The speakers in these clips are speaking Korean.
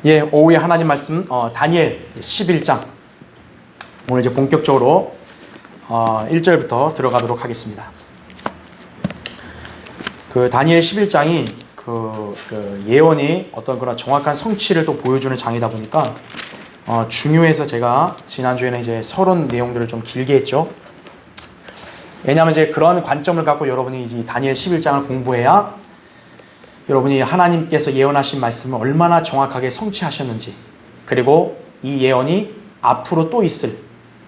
예, 오후에 하나님 말씀 다니엘 11장 오늘 이제 본격적으로 1절부터 들어가도록 하겠습니다. 그 다니엘 11장이 그 예언이 어떤 그런 정확한 성취를 또 보여주는 장이다 보니까 중요해서 제가 지난주에는 이제 서론 내용들을 좀 길게 했죠. 왜냐하면 이제 그런 관점을 갖고 여러분이 이제 다니엘 11장을 공부해야 여러분이 하나님께서 예언하신 말씀을 얼마나 정확하게 성취하셨는지, 그리고 이 예언이 앞으로 또 있을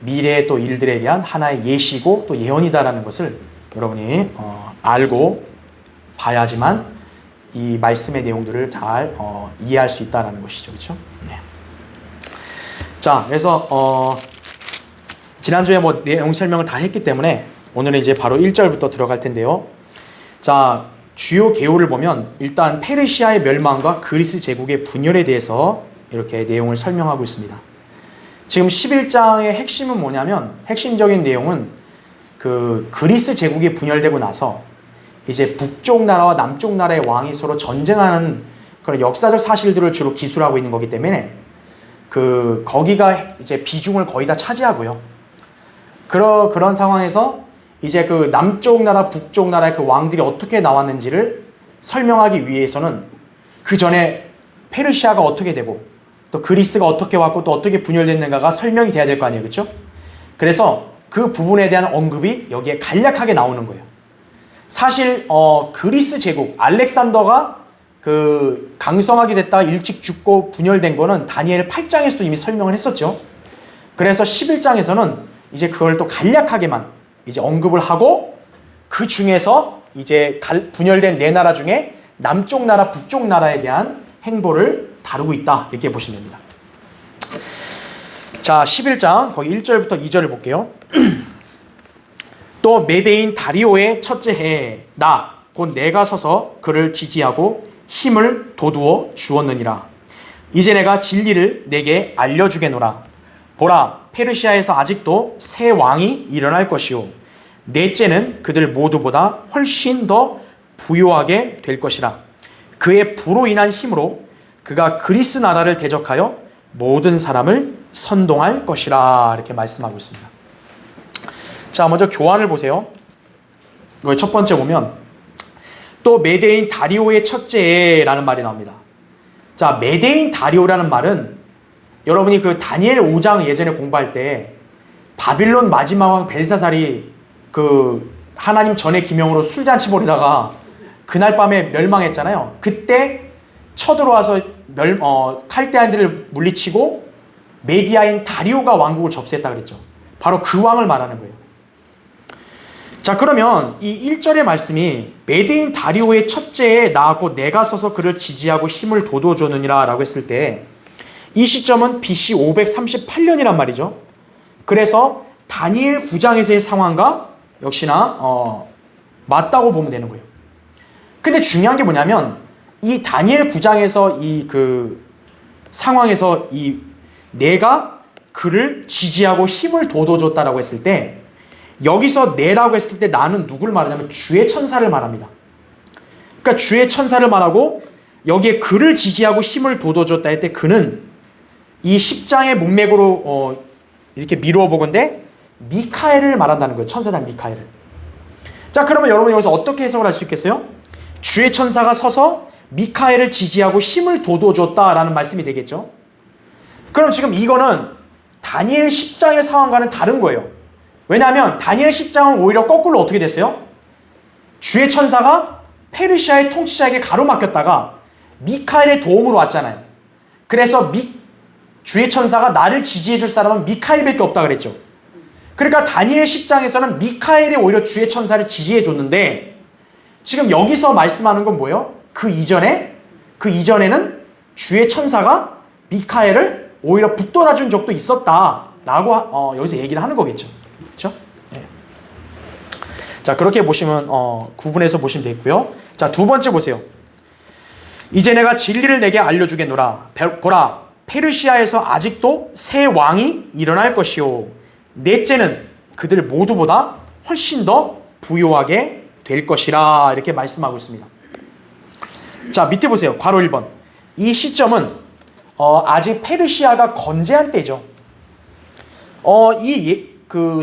미래의 또 일들에 대한 하나의 예시고 또 예언이다라는 것을 여러분이 알고 봐야지만 이 말씀의 내용들을 잘 이해할 수 있다라는 것이죠. 그렇죠? 네. 자, 그래서 지난주에 뭐 내용 설명을 다 했기 때문에 오늘은 이제 바로 1절부터 들어갈 텐데요. 자, 주요 개요를 보면 일단 페르시아의 멸망과 그리스 제국의 분열에 대해서 이렇게 내용을 설명하고 있습니다. 지금 11장의 핵심은 뭐냐면, 핵심적인 내용은 그 그리스 제국이 분열되고 나서 이제 북쪽 나라와 남쪽 나라의 왕이 서로 전쟁하는 그런 역사적 사실들을 주로 기술하고 있는 거기 때문에 거기가 이제 비중을 거의 다 차지하고요. 그런 상황에서 이제 그 남쪽 나라, 북쪽 나라의 그 왕들이 어떻게 나왔는지를 설명하기 위해서는 그 전에 페르시아가 어떻게 되고 또 그리스가 어떻게 왔고 또 어떻게 분열됐는가가 설명이 돼야 될 거 아니에요. 그렇죠? 그래서 그 부분에 대한 언급이 여기에 간략하게 나오는 거예요. 사실 그리스 제국, 알렉산더가 그 강성하게 됐다가 일찍 죽고 분열된 거는 다니엘 8장에서도 이미 설명을 했었죠. 그래서 11장에서는 이제 그걸 또 간략하게만 이제 언급을 하고, 그 중에서 이제 분열된 네 나라 중에 남쪽 나라, 북쪽 나라에 대한 행보를 다루고 있다, 이렇게 보시면 됩니다. 자, 11장 거기 1절부터 2절을 볼게요. 또 메대인 다리오의 첫째 해에 나 곧 내가 서서 그를 지지하고 힘을 돋우어 주었느니라. 이제 내가 진리를 내게 알려주겠노라. 보라, 페르시아에서 아직도 새 왕이 일어날 것이요 넷째는 그들 모두보다 훨씬 더 부요하게 될 것이라. 그의 부로 인한 힘으로 그가 그리스 나라를 대적하여 모든 사람을 선동할 것이라, 이렇게 말씀하고 있습니다. 자, 먼저 교환을 보세요. 첫 번째 보면 또 메대인 다리오의 첫째라는 말이 나옵니다. 자, 메대인 다리오라는 말은 여러분이 그 다니엘 5장 예전에 공부할 때 바빌론 마지막 왕 벨사살이 그 하나님 전의 기명으로 술잔치 벌이다가 그날 밤에 멸망했잖아요. 그때 쳐들어와서 칼데안들을 물리치고 메디아인 다리오가 왕국을 접수했다 그랬죠. 바로 그 왕을 말하는 거예요. 자, 그러면 이 1절의 말씀이 메대인 다리오의 첫째에 나하고 내가 서서 그를 지지하고 힘을 돋워주느니라 라고 했을 때 이 시점은 BC 538년이란 말이죠. 그래서 다니엘 9장에서의 상황과 역시나 맞다고 보면 되는 거예요. 근데 중요한 게 뭐냐면 이 다니엘 9장에서 이 그 상황에서 이 내가 그를 지지하고 힘을 돋워줬다라고 했을 때, 여기서 내라고 했을 때 나는 누구를 말하냐면 주의 천사를 말합니다. 그러니까 주의 천사를 말하고 여기에 그를 지지하고 힘을 돋워줬다 할 때 그는 이 10장의 문맥으로 이렇게 미루어 보건대 미카엘을 말한다는 거예요. 천사장 미카엘을. 자, 그러면 여러분 여기서 어떻게 해석을 할 수 있겠어요? 주의 천사가 서서 미카엘을 지지하고 힘을 돋워줬다라는 말씀이 되겠죠. 그럼 지금 이거는 다니엘 10장의 상황과는 다른 거예요. 왜냐하면 다니엘 10장은 오히려 거꾸로 어떻게 됐어요? 주의 천사가 페르시아의 통치자에게 가로막혔다가 미카엘의 도움으로 왔잖아요. 그래서 주의 천사가 나를 지지해 줄 사람은 미카엘밖에 없다 그랬죠. 그러니까 다니엘 10장에서는 미카엘이 오히려 주의 천사를 지지해 줬는데, 지금 여기서 말씀하는 건 뭐예요? 그 이전에는 주의 천사가 미카엘을 오히려 붙들어 준 적도 있었다라고 여기서 얘기를 하는 거겠죠. 그렇죠? 네. 자, 그렇게 보시면 구분해서 보시면 되겠고요. 자, 두 번째 보세요. 이제 내가 진리를 내게 알려주겠노라. 보라, 페르시아에서 아직도 새 왕이 일어날 것이요 넷째는 그들 모두보다 훨씬 더 부요하게 될 것이라, 이렇게 말씀하고 있습니다. 자, 밑에 보세요. 괄호 1번. 이 시점은 아직 페르시아가 건재한 때죠.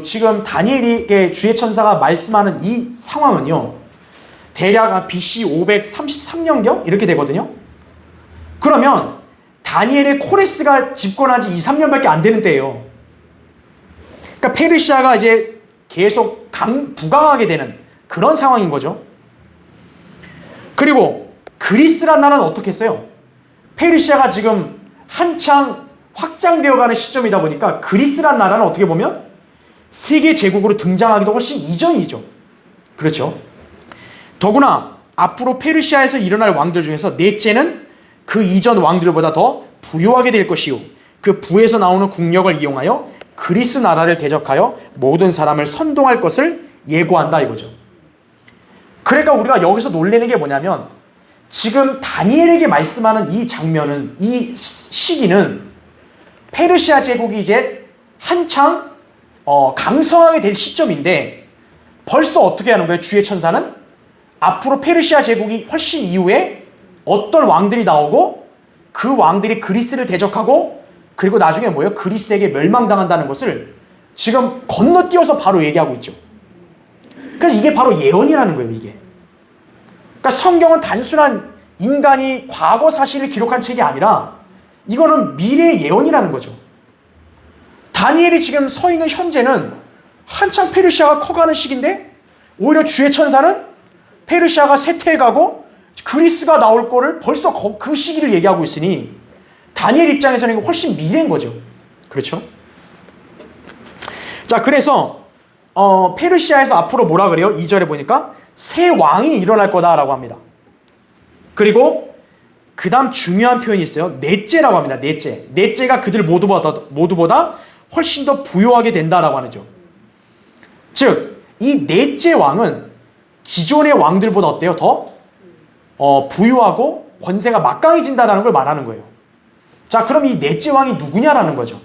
지금 다니엘에게 주의 천사가 말씀하는 이 상황은요, 대략 BC 533년경 이렇게 되거든요. 그러면 다니엘의 코레스가 집권한 지 2, 3년밖에 안 되는 때예요. 그러니까 페르시아가 이제 계속 부강하게 되는 그런 상황인 거죠. 그리고 그리스란 나라는 어떻게 했어요? 페르시아가 지금 한창 확장되어가는 시점이다 보니까 그리스란 나라는 어떻게 보면 세계 제국으로 등장하기도 훨씬 이전이죠. 그렇죠. 더구나 앞으로 페르시아에서 일어날 왕들 중에서 넷째는 그 이전 왕들보다 더 부유하게 될 것이요, 그 부에서 나오는 국력을 이용하여 그리스 나라를 대적하여 모든 사람을 선동할 것을 예고한다 이거죠. 그러니까 우리가 여기서 놀라는 게 뭐냐면, 지금 다니엘에게 말씀하는 이 장면은, 이 시기는 페르시아 제국이 이제 한창 강성하게 될 시점인데, 벌써 어떻게 하는 거예요? 주의 천사는 앞으로 페르시아 제국이 훨씬 이후에 어떤 왕들이 나오고 그 왕들이 그리스를 대적하고 그리고 나중에 뭐예요? 그리스에게 멸망당한다는 것을 지금 건너뛰어서 바로 얘기하고 있죠. 그래서 이게 바로 예언이라는 거예요, 이게. 그러니까 성경은 단순한 인간이 과거 사실을 기록한 책이 아니라 이거는 미래의 예언이라는 거죠. 다니엘이 지금 서 있는 현재는 한창 페르시아가 커가는 시기인데, 오히려 주의 천사는 페르시아가 쇠퇴해가고 그리스가 나올 거를 벌써 그 시기를 얘기하고 있으니 다니엘 입장에서는 이거 훨씬 미래인 거죠. 그렇죠? 자, 그래서 페르시아에서 앞으로 뭐라 그래요? 2절에 보니까 새 왕이 일어날 거다라고 합니다. 그리고 그 다음 중요한 표현이 있어요. 넷째라고 합니다. 넷째. 넷째가 그들 모두보다 훨씬 더 부유하게 된다라고 하죠. 즉, 이 넷째 왕은 기존의 왕들보다 어때요? 더 부유하고 권세가 막강해진다는 걸 말하는 거예요. 자, 그럼 이 넷째 왕이 누구냐라는 거죠.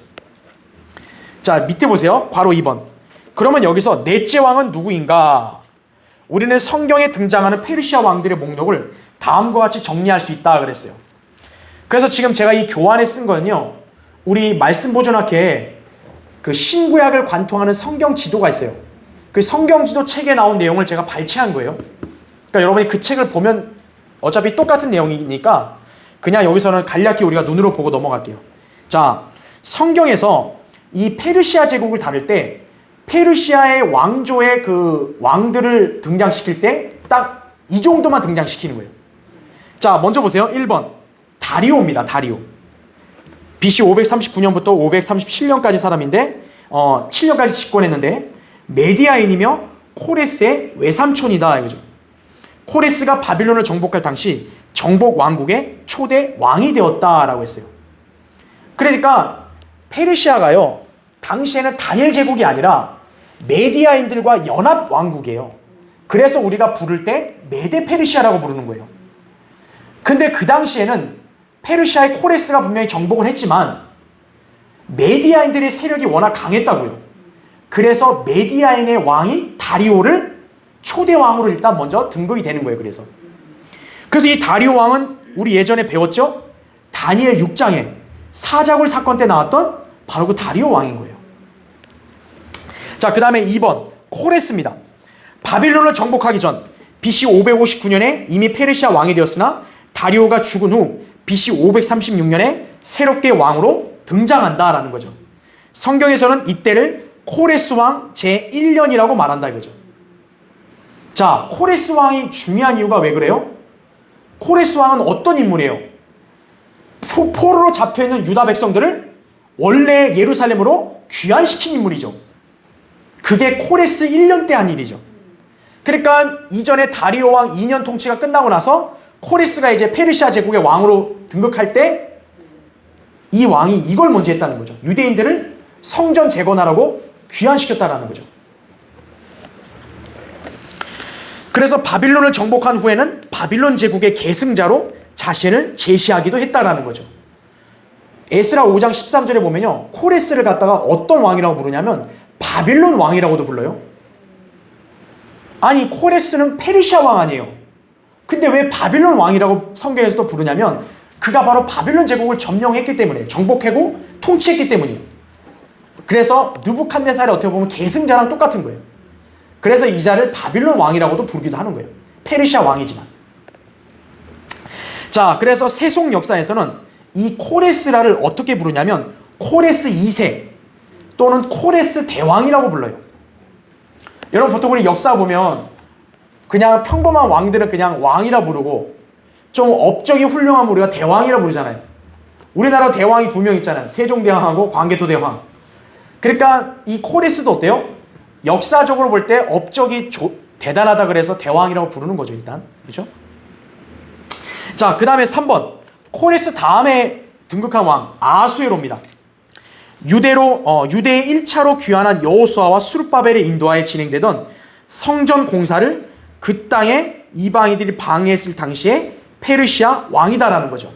자, 밑에 보세요. 괄호 2번. 그러면 여기서 넷째 왕은 누구인가? 우리는 성경에 등장하는 페르시아 왕들의 목록을 다음과 같이 정리할 수 있다 그랬어요. 그래서 지금 제가 이 교환에 쓴 거는요, 우리 말씀보존학회에 그 신구약을 관통하는 성경 지도가 있어요. 그 성경 지도 책에 나온 내용을 제가 발췌한 거예요. 그러니까 여러분이 그 책을 보면 어차피 똑같은 내용이니까 그냥 여기서는 간략히 우리가 눈으로 보고 넘어갈게요. 자, 성경에서 이 페르시아 제국을 다룰 때 페르시아의 왕조의 그 왕들을 등장시킬 때 딱 이 정도만 등장시키는 거예요. 자, 먼저 보세요. 1번 다리오입니다. 다리오. BC 539년부터 537년까지 사람인데 7년까지 집권했는데 메디아인이며 코레스의 외삼촌이다 이거죠. 코레스가 바빌론을 정복할 당시 정복 왕국의 초대 왕이 되었다라고 했어요. 그러니까 페르시아가요, 당시에는 다니엘 제국이 아니라 메디아인들과 연합 왕국이에요. 그래서 우리가 부를 때 메데 페르시아라고 부르는 거예요. 근데 그 당시에는 페르시아의 코레스가 분명히 정복을 했지만 메디아인들의 세력이 워낙 강했다고요. 그래서 메디아인의 왕인 다리오를 초대 왕으로 일단 먼저 등극이 되는 거예요. 그래서 이 다리오 왕은 우리 예전에 배웠죠? 다니엘 6장에 사자굴 사건 때 나왔던 바로 그 다리오 왕인 거예요. 자, 그 다음에 2번 코레스입니다. 바빌론을 정복하기 전 BC 559년에 이미 페르시아 왕이 되었으나 다리오가 죽은 후 BC 536년에 새롭게 왕으로 등장한다라는 거죠. 성경에서는 이때를 코레스 왕 제1년이라고 말한다 이거죠. 자, 코레스 왕이 중요한 이유가 왜 그래요? 코레스 왕은 어떤 인물이에요? 포로로 잡혀있는 유다 백성들을 원래 예루살렘으로 귀환시킨 인물이죠. 그게 코레스 1년 때 한 일이죠. 그러니까 이전에 다리오 왕 2년 통치가 끝나고 나서 코레스가 이제 페르시아 제국의 왕으로 등극할 때 이 왕이 이걸 먼저 했다는 거죠. 유대인들을 성전 재건하라고 귀환시켰다라는 거죠. 그래서 바빌론을 정복한 후에는 바빌론 제국의 계승자로 자신을 제시하기도 했다라는 거죠. 에스라 5장 13절에 보면요, 코레스를 갖다가 어떤 왕이라고 부르냐면 바빌론 왕이라고도 불러요. 아니, 코레스는 페르시아 왕 아니에요. 근데 왜 바빌론 왕이라고 성경에서도 부르냐면 그가 바로 바빌론 제국을 점령했기 때문이에요. 정복하고 통치했기 때문이에요. 그래서 느부갓네살이 어떻게 보면 계승자랑 똑같은 거예요. 그래서 이 자를 바빌론 왕이라고도 부르기도 하는 거예요. 페르시아 왕이지만. 자, 그래서 세속 역사에서는 이 코레스라를 어떻게 부르냐면 코레스 2세 또는 코레스 대왕이라고 불러요. 여러분 보통 우리 역사 보면 그냥 평범한 왕들은 그냥 왕이라 부르고 좀 업적이 훌륭하면 우리가 대왕이라 부르잖아요. 우리나라 대왕이 2명 있잖아요. 세종대왕하고 광개토대왕. 그러니까 이 코레스도 어때요? 역사적으로 볼 때 업적이 대단하다 그래서 대왕이라고 부르는 거죠, 일단. 그렇죠? 자, 그 다음에 3번. 코레스 다음에 등극한 왕 아수에로입니다. 유대의 1차로 귀환한 여호수아와 수르바벨의 인도하에 진행되던 성전 공사를 그 땅에 이방인들이 방해했을 당시에 페르시아 왕이다라는 거죠.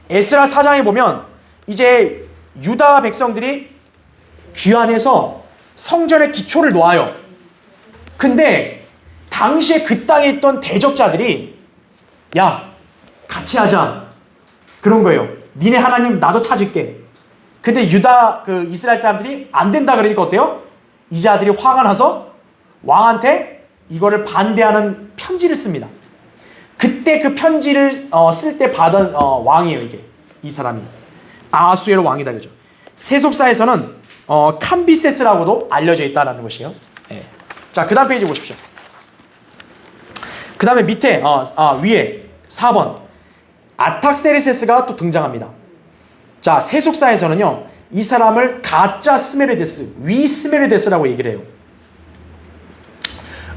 에스라 4장에 보면 이제 유다 백성들이 귀환해서 성전의 기초를 놓아요. 근데 당시에 그 땅에 있던 대적자들이 야, 같이 하자. 그런 거예요. 니네 하나님 나도 찾을게. 근데 유다 이스라엘 사람들이 안 된다 그러니까 어때요? 이 자들이 화가 나서 왕한테 이거를 반대하는 편지를 씁니다. 그때 그 편지를 쓸 때 받은 왕이에요, 이게. 이 사람이. 아하수에로 왕이다, 그죠? 세속사에서는 캄비세스라고도 알려져 있다는 것이에요. 네. 자, 그 다음 페이지 보십시오. 그 다음에 밑에, 위에 4번. 아탁세르세스가 또 등장합니다. 자, 세속사에서는요, 이 사람을 가짜 스메르데스, 위 스메르데스라고 얘기를 해요.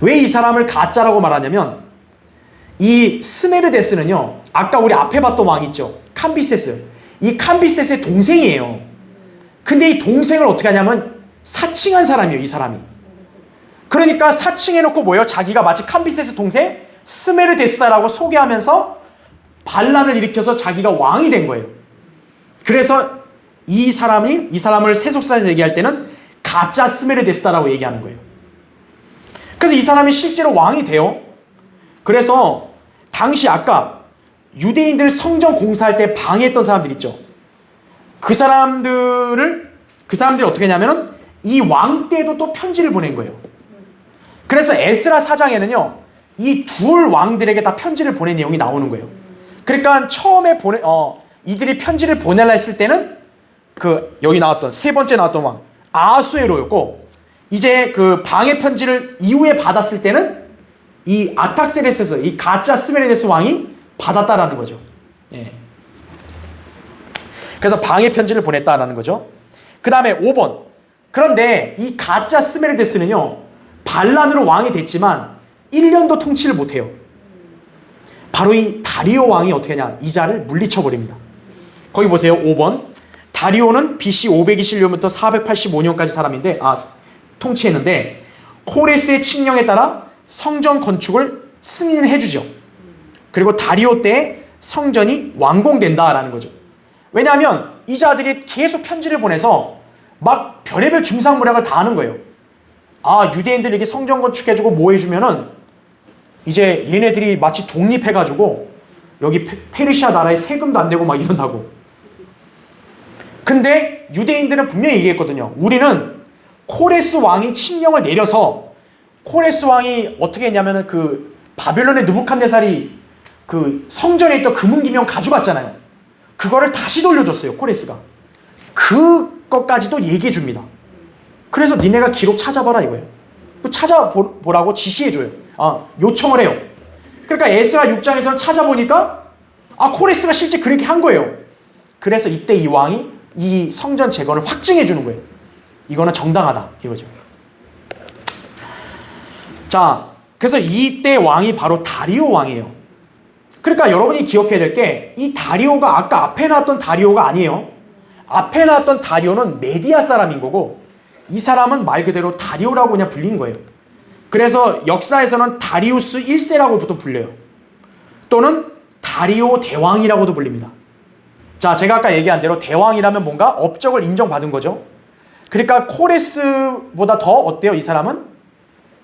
왜 이 사람을 가짜라고 말하냐면, 이 스메르데스는요, 아까 우리 앞에 봤던 왕 있죠? 캄비세스. 이 캄비세스의 동생이에요. 근데 이 동생을 어떻게 하냐면, 사칭한 사람이에요, 이 사람이. 그러니까 사칭해놓고 뭐예요? 자기가 마치 캄비세스 동생 스메르데스다라고 소개하면서 반란을 일으켜서 자기가 왕이 된 거예요. 그래서 이 사람을 세속사에서 얘기할 때는 가짜 스메르데스다라고 얘기하는 거예요. 그래서 이 사람이 실제로 왕이 돼요. 그래서 당시 아까 유대인들 성전 공사할 때 방해했던 사람들 있죠. 그 사람들이 어떻게 했냐면은 이 왕 때도 또 편지를 보낸 거예요. 그래서 에스라 4장에는요, 이 둘 왕들에게 다 편지를 보낸 내용이 나오는 거예요. 그러니까 처음에 이들이 편지를 보내려 했을 때는 여기 나왔던 세 번째 나왔던 왕 아하수에로였고, 이제 그 방해 편지를 이후에 받았을 때는 이 아탁세르세스, 이 가짜 스메르데스 왕이 받았다라는 거죠. 예. 그래서 방해 편지를 보냈다라는 거죠. 그 다음에 5번. 그런데 이 가짜 스메르데스는요, 반란으로 왕이 됐지만 1년도 통치를 못해요. 바로 이 다리오 왕이 어떻게 하냐, 이 자를 물리쳐버립니다. 거기 보세요. 5번. 다리오는 BC 521년부터 485년까지 사람인데, 통치했는데, 코레스의 칙령에 따라 성전 건축을 승인해주죠. 그리고 다리오 때 성전이 완공된다라는 거죠. 왜냐하면 이 자들이 계속 편지를 보내서 막 별의별 중상모략을 다 하는 거예요. 유대인들에게 성전 건축해주고 뭐 해주면은 이제 얘네들이 마치 독립해가지고 여기 페르시아 나라에 세금도 안 내고 막 이런다고. 근데 유대인들은 분명히 얘기했거든요. 우리는 코레스 왕이 칙령을 내려서, 코레스 왕이 어떻게 했냐면은 바벨론의 느부갓네살이 성전에 있던 금은기명 가져갔잖아요. 그거를 다시 돌려줬어요, 코레스가. 그것까지도 얘기해 줍니다. 그래서 니네가 기록 찾아봐라 이거예요. 또 찾아보라고 지시해줘요. 요청을 해요. 그러니까 에스라 6장에서는 찾아보니까 코레스가 실제 그렇게 한 거예요. 그래서 이때 이 왕이 이 성전 재건을 확증해 주는 거예요. 이거는 정당하다 이거죠. 자, 그래서 이때 왕이 바로 다리오 왕이에요. 그러니까 여러분이 기억해야 될 게, 이 다리오가 아까 앞에 나왔던 다리오가 아니에요. 앞에 나왔던 다리오는 메디아 사람인 거고, 이 사람은 말 그대로 다리오라고 그냥 불린 거예요. 그래서 역사에서는 다리우스 1세라고 보통 불려요. 또는 다리오 대왕이라고도 불립니다. 자, 제가 아까 얘기한 대로 대왕이라면 뭔가 업적을 인정받은 거죠. 그러니까 코레스보다 더 어때요? 이 사람은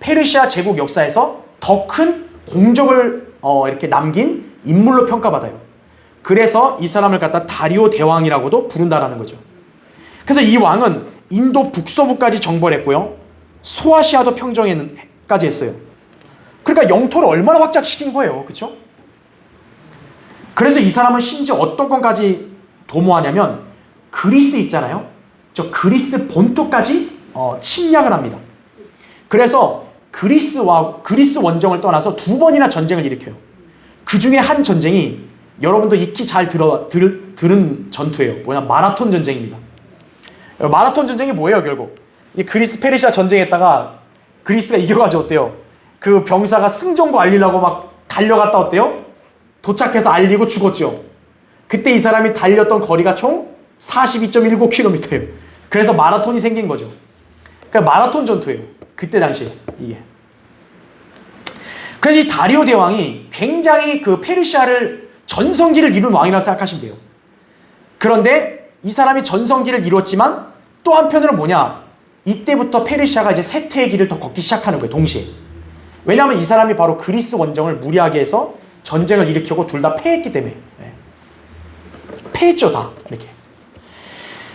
페르시아 제국 역사에서 더 큰 공적을 이렇게 남긴 인물로 평가받아요. 그래서 이 사람을 갖다 다리오 대왕이라고도 부른다라는 거죠. 그래서 이 왕은 인도 북서부까지 정벌 했고요. 소아시아도 평정까지 했어요. 그러니까 영토를 얼마나 확장시킨 거예요. 그렇죠? 그래서 이 사람은 심지어 어떤 것까지 도모하냐면 그리스 있잖아요. 저 그리스 본토까지 침략을 합니다. 그래서 그리스 원정을 떠나서 2번이나 전쟁을 일으켜요. 그 중에 한 전쟁이 여러분도 익히 잘 들은 전투예요. 뭐냐, 마라톤 전쟁입니다. 마라톤 전쟁이 뭐예요, 결국? 이 그리스 페르시아 전쟁했다가 그리스가 이겨가지고 어때요? 그 병사가 승전고 알리려고 막 달려갔다 어때요? 도착해서 알리고 죽었죠. 그때 이 사람이 달렸던 거리가 총 42.19km예요. 그래서 마라톤이 생긴 거죠. 그러니까 마라톤 전투예요. 그때 당시에 이게. 그래서 이 다리오 대왕이 굉장히 그 페르시아를 전성기를 이룬 왕이라고 생각하시면 돼요. 그런데 이 사람이 전성기를 이뤘지만 또 한편으로는 뭐냐? 이때부터 페르시아가 이제 쇠퇴의 길을 더 걷기 시작하는 거예요. 동시에. 왜냐하면 이 사람이 바로 그리스 원정을 무리하게 해서 전쟁을 일으키고 둘 다 패했기 때문에. 패했죠, 다. 이렇게.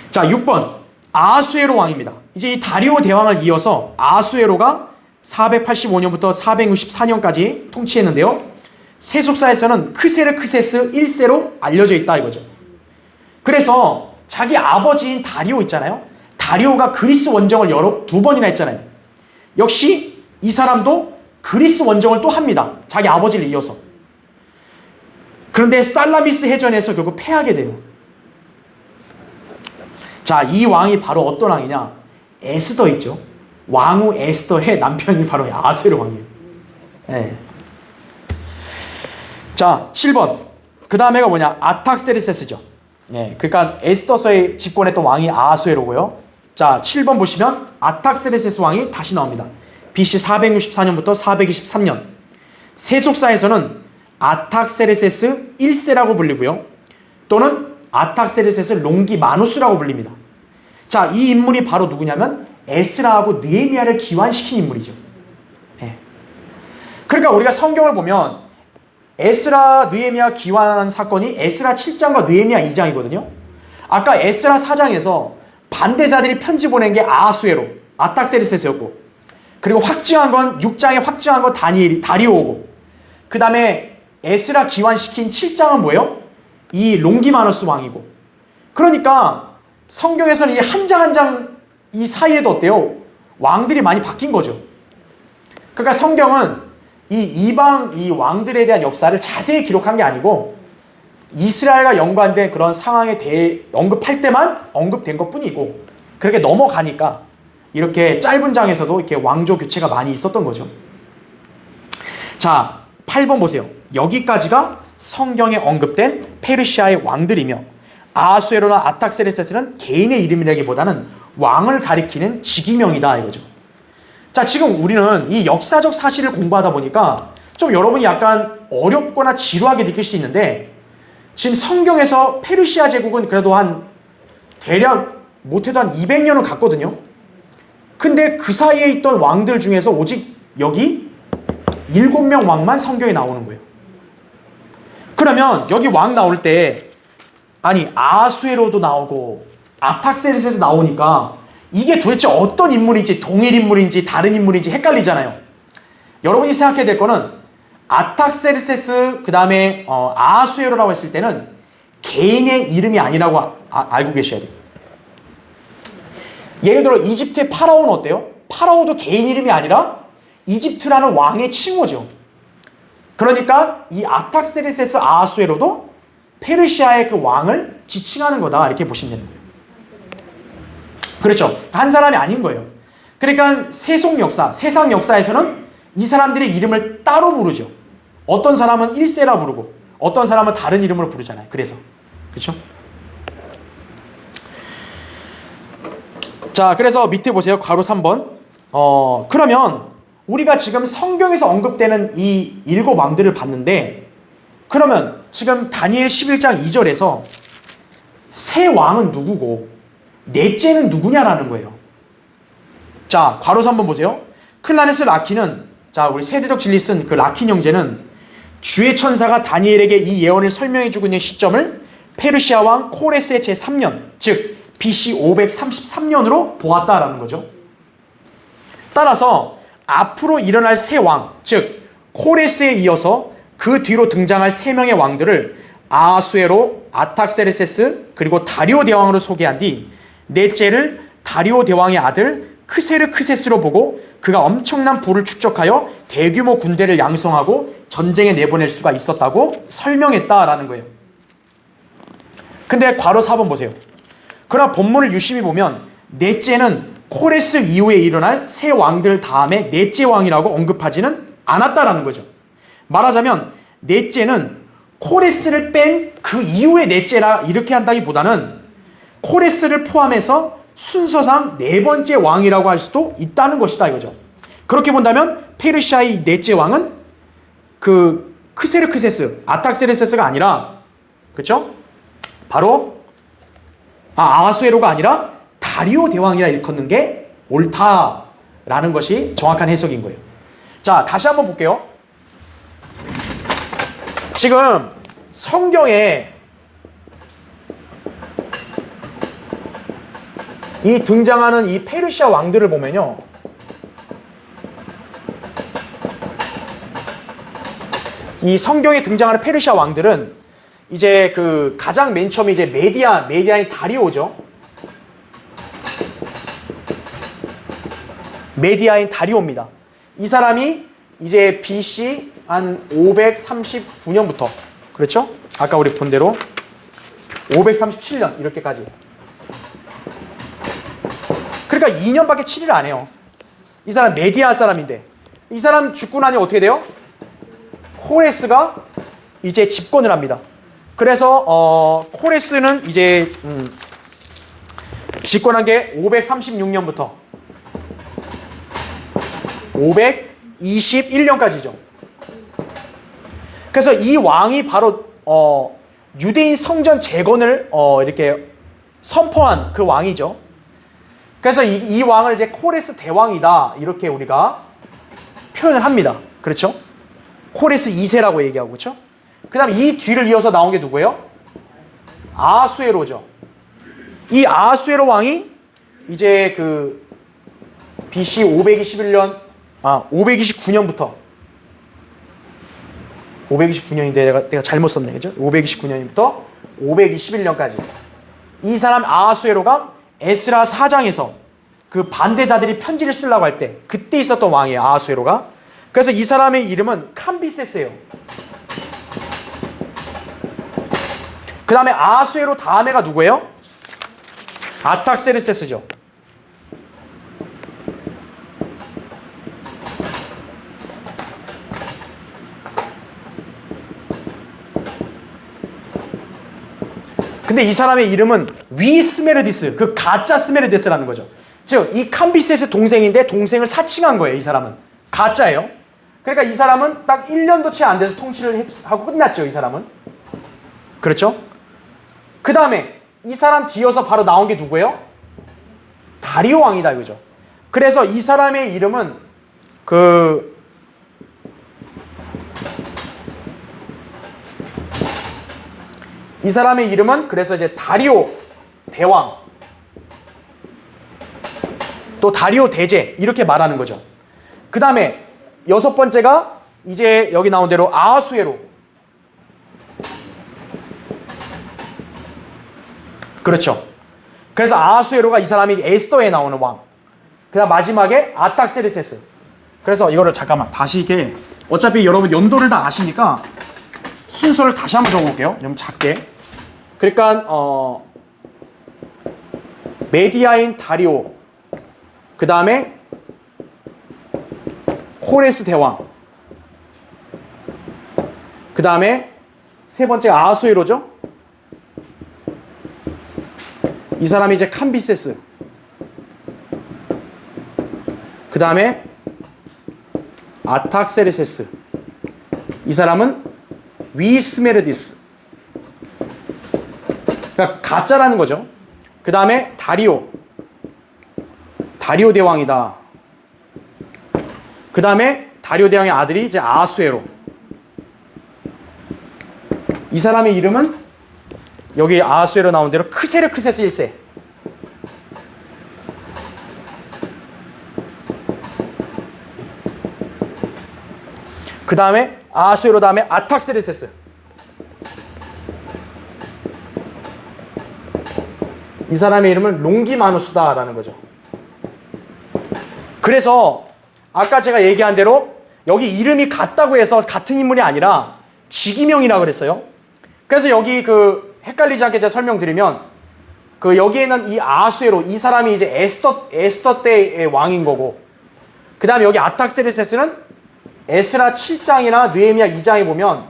자, 6번. 아수에로 왕입니다. 이제 이 다리오 대왕을 이어서 아수에로가 485년부터 464년까지 통치했는데요. 세속사에서는 크세르크세스 1세로 알려져 있다 이거죠. 그래서 자기 아버지인 다리오 있잖아요. 다리오가 그리스 원정을 2번이나 했잖아요. 역시 이 사람도 그리스 원정을 또 합니다. 자기 아버지를 이어서. 그런데 살라미스 해전에서 결국 패하게 돼요. 자, 이 왕이 바로 어떤 왕이냐? 에스더 있죠. 왕후 에스더의 남편이 바로 아수에로 왕이에요. 네. 자, 7번. 그 다음에가 뭐냐? 아탁세르세스죠. 네. 그러니까 에스더서에 집권했던 왕이 아수에로고요. 자, 7번 보시면 아탁세르세스 왕이 다시 나옵니다. BC 464년부터 423년. 세속사에서는 아탁세르세스 1세라고 불리고요. 또는 아탁세르세스 롱기마누스라고 불립니다. 자, 이 인물이 바로 누구냐면 에스라하고 느헤미야를 기환시킨 인물이죠. 네. 그러니까 우리가 성경을 보면 에스라 느헤미야 기환한 사건이 에스라 7장과 느헤미야 2장이거든요. 아까 에스라 4장에서 반대자들이 편지 보낸 게 아하수에로, 아탁세르세스였고, 그리고 확증한 건 6장에 확증한 건 다리오고, 그 다음에 에스라 기환시킨 7장은 뭐예요? 이 롱기마누스 왕이고. 그러니까 성경에서는 이 한 장 한 장 이 사이에도 어때요? 왕들이 많이 바뀐 거죠. 그러니까 성경은 이방 왕들에 대한 역사를 자세히 기록한 게 아니고 이스라엘과 연관된 그런 상황에 대해 언급할 때만 언급된 것 뿐이고, 그렇게 넘어가니까 이렇게 짧은 장에서도 이렇게 왕조 교체가 많이 있었던 거죠. 자, 8번 보세요. 여기까지가 성경에 언급된 페르시아의 왕들이며, 아하수에로나 아탁세르세스는 개인의 이름이라기보다는 왕을 가리키는 직위명이다 이거죠. 자, 지금 우리는 이 역사적 사실을 공부하다 보니까 좀 여러분이 약간 어렵거나 지루하게 느낄 수 있는데, 지금 성경에서 페르시아 제국은 그래도 한 대략 못해도 한 200년은 갔거든요. 근데 그 사이에 있던 왕들 중에서 오직 여기 7명 왕만 성경에 나오는 거예요. 그러면 여기 왕 나올 때 아니 아하수에로도 나오고 아탁세르세스 나오니까 이게 도대체 어떤 인물인지, 동일 인물인지 다른 인물인지 헷갈리잖아요. 여러분이 생각해야 될 거는 아탁세르세스 그 다음에 아하수에로라고 했을 때는 개인의 이름이 아니라고 알고 계셔야 돼요. 예를 들어 이집트의 파라오는 어때요? 파라오도 개인 이름이 아니라 이집트라는 왕의 칭호죠. 그러니까 이 아탁세르세스 아하수에로도 페르시아의 그 왕을 지칭하는 거다 이렇게 보시면 되는 거예요. 그렇죠. 한 사람이 아닌 거예요. 그러니까 세속 역사, 세상 역사에서는 이 사람들의 이름을 따로 부르죠. 어떤 사람은 1세라 부르고 어떤 사람은 다른 이름으로 부르잖아요. 그래서 그렇죠? 자, 그래서 밑에 보세요. 괄호 3번. 그러면 우리가 지금 성경에서 언급되는 이 7 왕들을 봤는데, 그러면 지금 다니엘 11장 2절에서 새 왕은 누구고 넷째는 누구냐라는 거예요. 자, 괄호 3번 보세요. 클라네스 라키는, 자, 우리 세대적 진리 쓴 그 라킨 형제는 주의 천사가 다니엘에게 이 예언을 설명해주고 있는 시점을 페르시아 왕 코레스의 제3년, 즉 BC 533년으로 보았다라는 거죠. 따라서 앞으로 일어날 새 왕, 즉 코레스에 이어서 그 뒤로 등장할 3명의 왕들을 아하수에로, 아탁세르세스, 그리고 다리오 대왕으로 소개한 뒤 넷째를 다리오 대왕의 아들 크세르크세스로 보고 그가 엄청난 부를 축적하여 대규모 군대를 양성하고 전쟁에 내보낼 수가 있었다고 설명했다라는 거예요. 근데 괄호 4번 보세요. 그러나 본문을 유심히 보면 넷째는 코레스 이후에 일어날 새 왕들 다음에 넷째 왕이라고 언급하지는 않았다라는 거죠. 말하자면 넷째는 코레스를 뺀 그 이후에 넷째라 이렇게 한다기보다는 코레스를 포함해서 순서상 네 번째 왕이라고 할 수도 있다는 것이다 이거죠. 그렇게 본다면 페르시아의 넷째 왕은 그 크세르크세스, 아탁세르세스가 아니라, 그렇죠? 바로 아하수에로가 아니라 다리오 대왕이라 일컫는 게 옳다라는 것이 정확한 해석인 거예요. 자, 다시 한번 볼게요. 지금 성경에 이 등장하는 이 페르시아 왕들을 보면요, 이 성경에 등장하는 페르시아 왕들은 이제 그 가장 맨 처음에 이제 메디아인 다리오죠. 메디아인 다리오입니다. 이 사람이 이제 BC 한 539년부터, 그렇죠? 아까 우리 본 대로 537년 이렇게까지. 그러니까 2년밖에 7일 안 해요. 이 사람 메디아 사람인데 이 사람 죽고 나니 어떻게 돼요? 코레스가 이제 집권을 합니다. 그래서 코레스는 이제 집권한 게 536년부터 521년까지죠. 그래서 이 왕이 바로 유대인 성전 재건을 이렇게 선포한 그 왕이죠. 그래서 이 왕을 이제 코레스 대왕이다 이렇게 우리가 표현을 합니다. 그렇죠? 코레스 2세라고 얘기하고, 그렇죠? 그 다음에 이 뒤를 이어서 나온 게 누구예요? 아하수에로죠. 이 아하수에로 왕이 이제 그 BC 529년부터 529년인데 내가 잘못 썼네, 그죠? 529년부터 521년까지 이 사람 아하수에로가 에스라 4장에서 그 반대자들이 편지를 쓰려고 할 때 그때 있었던 왕이에요, 아하수에로가. 그래서 이 사람의 이름은 캄비세스예요. 그 다음에 아하수에로 다음에가 누구예요? 아탁세르세스죠. 근데 이 사람의 이름은 위스메르디스, 그 가짜 스메르디스라는 거죠. 즉, 이 캄비세스 동생인데 동생을 사칭한 거예요, 이 사람은. 가짜예요. 그러니까 이 사람은 딱 1년도 채 안 돼서 통치를 하고 끝났죠, 이 사람은. 그렇죠? 그 다음에 이 사람 뒤어서 바로 나온 게 누구예요? 다리오 왕이다, 이거죠. 그래서 이 사람의 이름은 이 사람의 이름은 그래서 이제 다리오 대왕, 또 다리오 대제 이렇게 말하는 거죠. 그 다음에 6번째가 이제 여기 나온 대로 아하수에로. 그렇죠. 그래서 아하수에로가 이 사람이 에스더에 나오는 왕. 그 다음 마지막에 아탁세르세스. 그래서 이거를 잠깐만 다시 이게 어차피 여러분 연도를 다 아시니까 순서를 다시 한번 적어볼게요. 좀 작게. 그러니까 메디아인 다리오, 그 다음에 코레스 대왕, 그 다음에 세 번째 아하수에로죠. 이 사람이 이제 캄비세스, 그 다음에 아탁세르세스, 이 사람은 위스메르디스. 그러니까 가짜라는 거죠. 그 다음에 다리오 대왕이다. 그 다음에 다리오 대왕의 아들이 이제 아하수에로. 이 사람의 이름은 여기 아하수에로 나온 대로 크세르크세스 1세. 그 다음에 아하수에로 다음에 아탁세르세스. 이 사람의 이름은 롱기마누스다라는 거죠. 그래서 아까 제가 얘기한 대로 여기 이름이 같다고 해서 같은 인물이 아니라 직위명이라고 그랬어요. 그래서 여기 그 헷갈리지 않게 제가 설명드리면 그 여기에는 이 아하수에로 이 사람이 이제 에스더 때의 왕인 거고, 그 다음에 여기 아탁세르세스는 에스라 7장이나 느헤미야 2장에 보면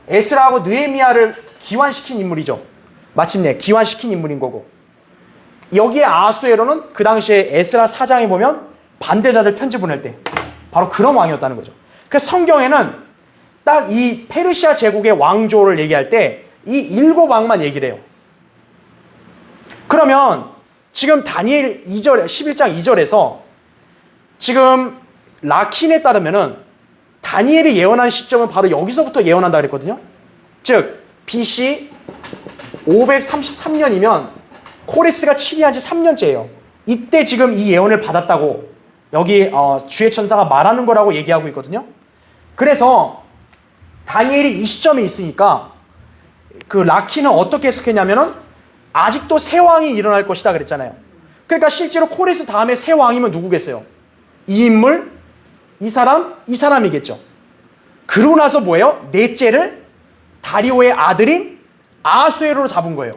에스라하고 느헤미야를 기환시킨 인물이죠. 마침내 기환시킨 인물인 거고, 여기에 아하수에로는 그 당시에 에스라 4장에 보면 반대자들 편지 보낼 때 바로 그런 왕이었다는 거죠. 그래서 성경에는 딱 이 페르시아 제국의 왕조를 얘기할 때 이 7왕만 얘기를 해요. 그러면 지금 다니엘 2절, 11장 2절에서 지금 라킨에 따르면은 다니엘이 예언한 시점은 바로 여기서부터 예언한다 그랬거든요. 즉 BC 533년이면 코레스가 치리한 지 3년째예요. 이때 지금 이 예언을 받았다고 여기 주의 천사가 말하는 거라고 얘기하고 있거든요. 그래서 다니엘이 이 시점에 있으니까 그 라키는 어떻게 해석했냐면은 아직도 새 왕이 일어날 것이다 그랬잖아요. 그러니까 실제로 코레스 다음에 새 왕이면 누구겠어요? 이 인물, 이 사람이겠죠. 그러고 나서 뭐예요? 넷째를 다리오의 아들인 아하수에로로 잡은 거예요.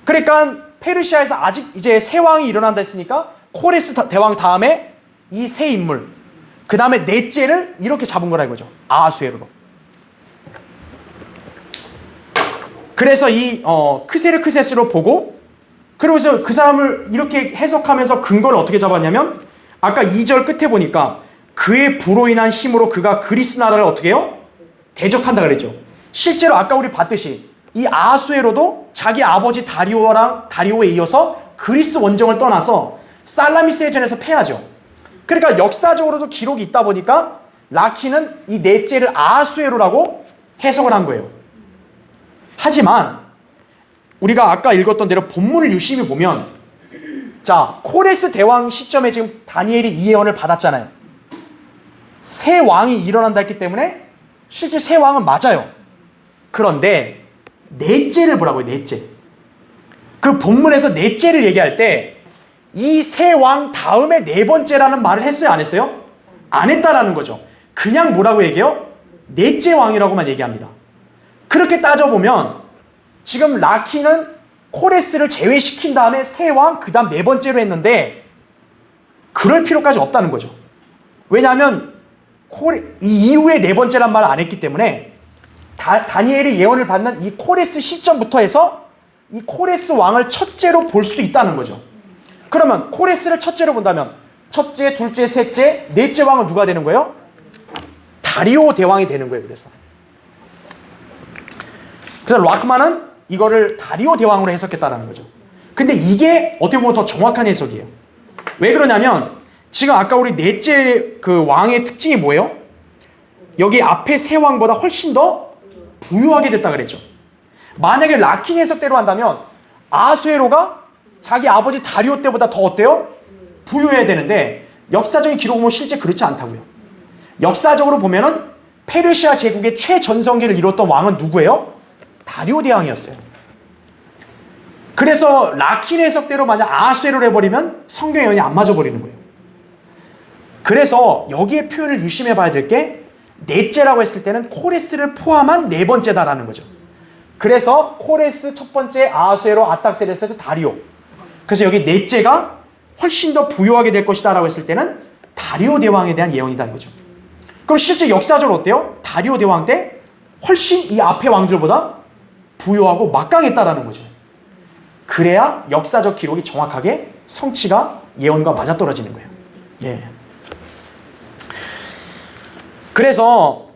그러니까 페르시아에서 아직 이제 새 왕이 일어난다 했으니까 코레스 대왕 다음에 이 새 인물, 그 다음에 넷째를 이렇게 잡은 거라 이거죠. 아하수에로로. 그래서 이 크세르크세스로 보고, 그러고서 그 사람을 이렇게 해석하면서 근거를 어떻게 잡았냐면 아까 2절 끝에 보니까 그의 부로 인한 힘으로 그가 그리스 나라를 어떻게 해요? 대적한다 그랬죠. 실제로 아까 우리 봤듯이 이 아하수에로도 자기 아버지 다리오에 이어서 그리스 원정을 떠나서 살라미스 해전에서 패하죠. 그러니까 역사적으로도 기록이 있다 보니까 라키는 이 넷째를 아하수에로라고 해석을 한 거예요. 하지만 우리가 아까 읽었던 대로 본문을 유심히 보면, 자, 코레스 대왕 시점에 지금 다니엘이 이 예언을 받았잖아요. 새 왕이 일어난다 했기 때문에 실제 새 왕은 맞아요. 그런데 넷째를 보라고요. 넷째. 그 본문에서 넷째를 얘기할 때 이 새 왕 다음에 네 번째라는 말을 했어요? 안 했어요? 안 했다라는 거죠. 그냥 뭐라고 얘기해요? 넷째 왕이라고만 얘기합니다. 그렇게 따져보면 지금 라키는 코레스를 제외시킨 다음에 새 왕, 그 다음 네 번째로 했는데 그럴 필요까지 없다는 거죠. 왜냐하면 이 이후에 네 번째란 말을 안 했기 때문에 다니엘이 예언을 받는 이 코레스 시점부터 해서 이 코레스 왕을 첫째로 볼 수 있다는 거죠. 그러면 코레스를 첫째로 본다면 첫째, 둘째, 셋째, 넷째 왕은 누가 되는 거예요? 다리오 대왕이 되는 거예요. 그래서 락만은 이거를 다리오 대왕으로 해석했다라는 거죠. 근데 이게 어떻게 보면 더 정확한 해석이에요. 왜 그러냐면 지금 아까 우리 넷째 그 왕의 특징이 뭐예요? 여기 앞에 세 왕보다 훨씬 더 부유하게 됐다 그랬죠. 만약에 라킨 해석대로 한다면 아하수에로가 자기 아버지 다리오 때보다 더 어때요? 부유해야 되는데 역사적인 기록을 보면 실제 그렇지 않다고요. 역사적으로 보면은 페르시아 제국의 최전성기를 이뤘던 왕은 누구예요? 다리오 대왕이었어요. 그래서 라킨 해석대로 만약 아하수에로를 해버리면 성경 예언이 안 맞아버리는 거예요. 그래서 여기에 표현을 유심해 봐야 될 게 넷째라고 했을 때는 코레스를 포함한 네 번째다라는 거죠. 그래서 코레스 첫 번째, 아하수에로, 아탁세르세스, 다리오. 그래서 여기 넷째가 훨씬 더 부유하게 될 것이다 라고 했을 때는 다리오 대왕에 대한 예언이다 이거죠. 그럼 실제 역사적으로 어때요? 다리오 대왕 때 훨씬 이 앞의 왕들보다 부유하고 막강했다라는 거죠. 그래야 역사적 기록이 정확하게 성취가 예언과 맞아떨어지는 거예요. 예. 그래서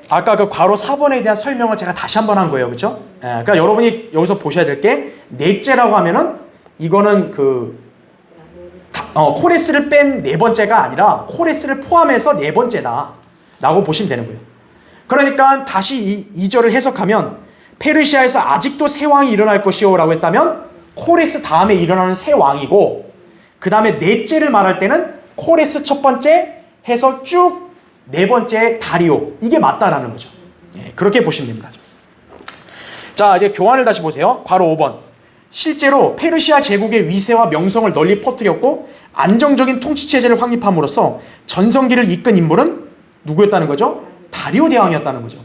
아까 그 괄호 4번에 대한 설명을 제가 다시 한번 한 거예요. 그렇죠? 예. 그러니까 여러분이 여기서 보셔야 될 게 넷째라고 하면은 이거는 코레스를 뺀 네 번째가 아니라 코레스를 포함해서 네 번째다 라고 보시면 되는 거예요. 그러니까 다시 이 2절을 해석하면 페르시아에서 아직도 새 왕이 일어날 것이요 라고 했다면 코레스 다음에 일어나는 새 왕이고, 그 다음에 넷째를 말할 때는 코레스 첫 번째 해서 쭉 네 번째 다리오, 이게 맞다라는 거죠. 예, 그렇게 보시면 됩니다. 자, 이제 교환을 다시 보세요. 괄호 5번. 실제로 페르시아 제국의 위세와 명성을 널리 퍼뜨렸고 안정적인 통치체제를 확립함으로써 전성기를 이끈 인물은 누구였다는 거죠? 다리오 대왕이었다는 거죠.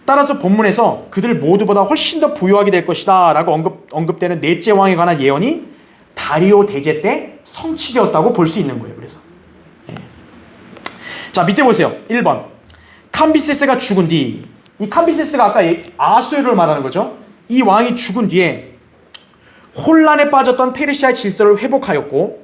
따라서 본문에서 그들 모두보다 훨씬 더 부유하게 될 것이다 라고 언급되는 넷째 왕에 관한 예언이 다리오 대제 때 성취되었다고 볼 수 있는 거예요. 그래서 자, 밑에 보세요. 1번. 캄비세스가 죽은 뒤, 이 캄비세스가 아까 아수에르를 말하는 거죠. 이 왕이 죽은 뒤에 혼란에 빠졌던 페르시아의 질서를 회복하였고,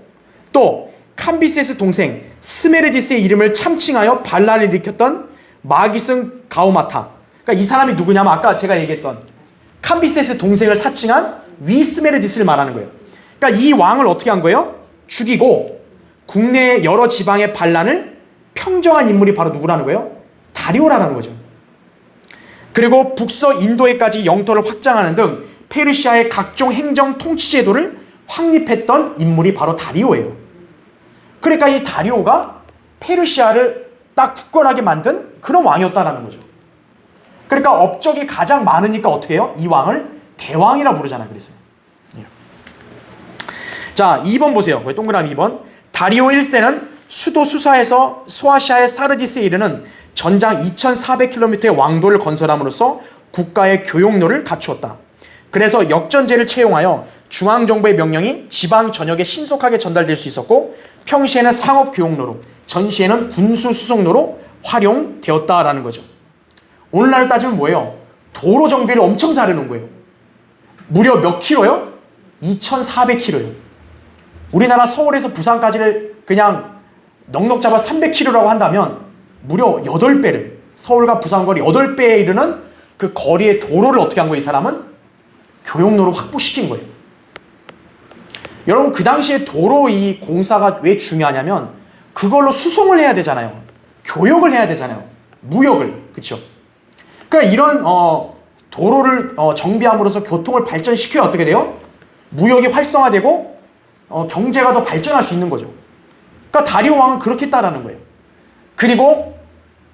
또 캄비세스 동생 스메르디스의 이름을 참칭하여 반란을 일으켰던 마기승 가오마타, 그러니까 이 사람이 누구냐면 아까 제가 얘기했던 캄비세스 동생을 사칭한 위스메르디스를 말하는 거예요. 그러니까 이 왕을 어떻게 한 거예요? 죽이고 국내 여러 지방의 반란을 평정한 인물이 바로 누구라는 거예요? 다리오라는 거죠. 그리고 북서 인도에까지 영토를 확장하는 등 페르시아의 각종 행정 통치 제도를 확립했던 인물이 바로 다리오예요. 그러니까 이 다리오가 페르시아를 딱 굳건하게 만든 그런 왕이었다라는 거죠. 그러니까 업적이 가장 많으니까 어떻게 해요? 이 왕을 대왕이라 부르잖아요. 그래서 자, 2번 보세요. 동그라미 2번. 다리오 1세는 수도 수사에서 소아시아의 사르디스에 이르는 전장 2400km의 왕도를 건설함으로써 국가의 교역로를 갖추었다. 그래서 역전제를 채용하여 중앙정부의 명령이 지방 전역에 신속하게 전달될 수 있었고, 평시에는 상업 교역로로, 전시에는 군수 수송로로 활용되었다라는 거죠. 오늘날 따지면 뭐예요? 도로 정비를 엄청 잘해놓은 거예요. 무려 몇 킬로요? 2400km요. 우리나라 서울에서 부산까지를 그냥 넉넉 잡아 300km라고 한다면 무려 8배를, 서울과 부산 거리 8배에 이르는 그 거리의 도로를 어떻게 한 거예요? 이 사람은 교역로로 확보시킨 거예요. 여러분, 그 당시에 도로 이 공사가 왜 중요하냐면 그걸로 수송을 해야 되잖아요. 교역을 해야 되잖아요. 무역을. 그렇죠? 그러니까 이런 도로를 정비함으로써 교통을 발전시켜야 어떻게 돼요? 무역이 활성화되고 경제가 더 발전할 수 있는 거죠. 그러니까 다리오 왕은 그렇게 했다라는 거예요. 그리고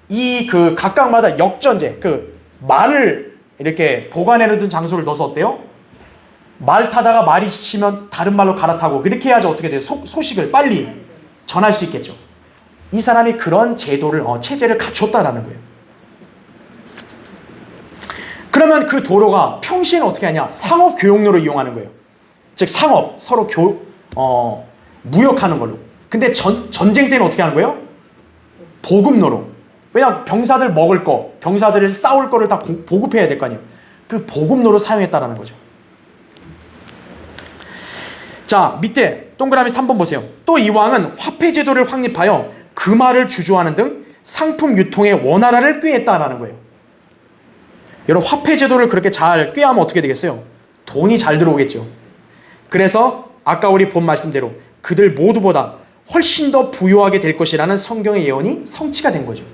이 그 각각마다 역전제, 그 말을 이렇게 보관해놓은 장소를 넣어서 어때요? 말 타다가 말이 지치면 다른 말로 갈아타고, 그렇게 해야지 어떻게 돼요? 소식을 빨리 전할 수 있겠죠. 이 사람이 그런 제도를 체제를 갖췄다라는 거예요. 그러면 그 도로가 평시에는 어떻게 하냐? 상업 교역로로 이용하는 거예요. 즉 상업, 서로 무역하는 걸로. 근데 전쟁 때는 어떻게 하는 거예요? 보급로로. 왜냐하면 병사들 먹을 거, 병사들을 싸울 거를 다 보급해야 될 거 아니에요. 그 보급로로 사용했다라는 거죠. 자, 밑에 동그라미 3번 보세요. 또 이 왕은 화폐 제도를 확립하여 금화를 주조하는 등 상품 유통의 원활화를 꾀했다라는 거예요. 여러분, 화폐 제도를 그렇게 잘 꾀하면 어떻게 되겠어요? 돈이 잘 들어오겠죠. 그래서 아까 우리 본 말씀대로 그들 모두보다 훨씬 더 부유하게 될 것이라는 성경의 예언이 성취가 된 거죠.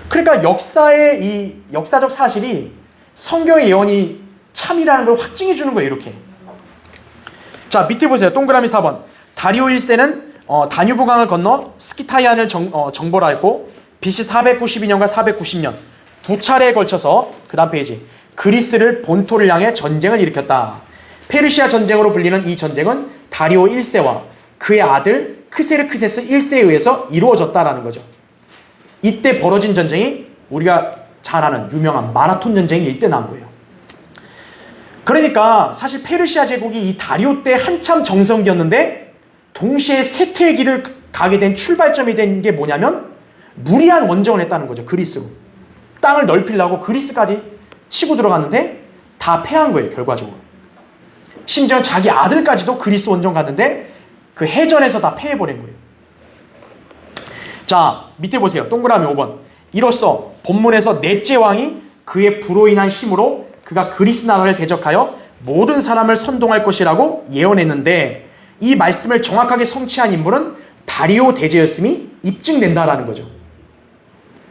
그러니까 역사의 이 역사적 사실이 성경의 예언이 참이라는 걸 확증해 주는 거예요. 이렇게. 자, 밑에 보세요. 동그라미 4번. 다리오 1세는 다뉴브강을 건너 스키타이안을 정벌하 했고 BC 492년과 490년 두 차례에 걸쳐서, 그 다음 페이지, 그리스를 본토를 향해 전쟁을 일으켰다. 페르시아 전쟁으로 불리는 이 전쟁은 다리오 1세와 그의 아들 크세르크세스 1세에 의해서 이루어졌다라는 거죠. 이때 벌어진 전쟁이 우리가 잘 아는 유명한 마라톤 전쟁이 이때 난 거예요. 그러니까 사실 페르시아 제국이 이 다리오 때 한참 정성기였는데 동시에 쇠퇴의 길을 가게 된 출발점이 된 게 뭐냐면 무리한 원정을 했다는 거죠. 그리스로. 땅을 넓히려고 그리스까지 치고 들어갔는데 다 패한 거예요. 결과적으로. 심지어 자기 아들까지도 그리스 원정 갔는데 그 해전에서 다 패해버린 거예요. 자, 밑에 보세요. 동그라미 5번. 이로써 본문에서 넷째 왕이 그의 부로 인한 힘으로 그가 그리스 나라를 대적하여 모든 사람을 선동할 것이라고 예언했는데, 이 말씀을 정확하게 성취한 인물은 다리오 대제였음이 입증된다라는 거죠.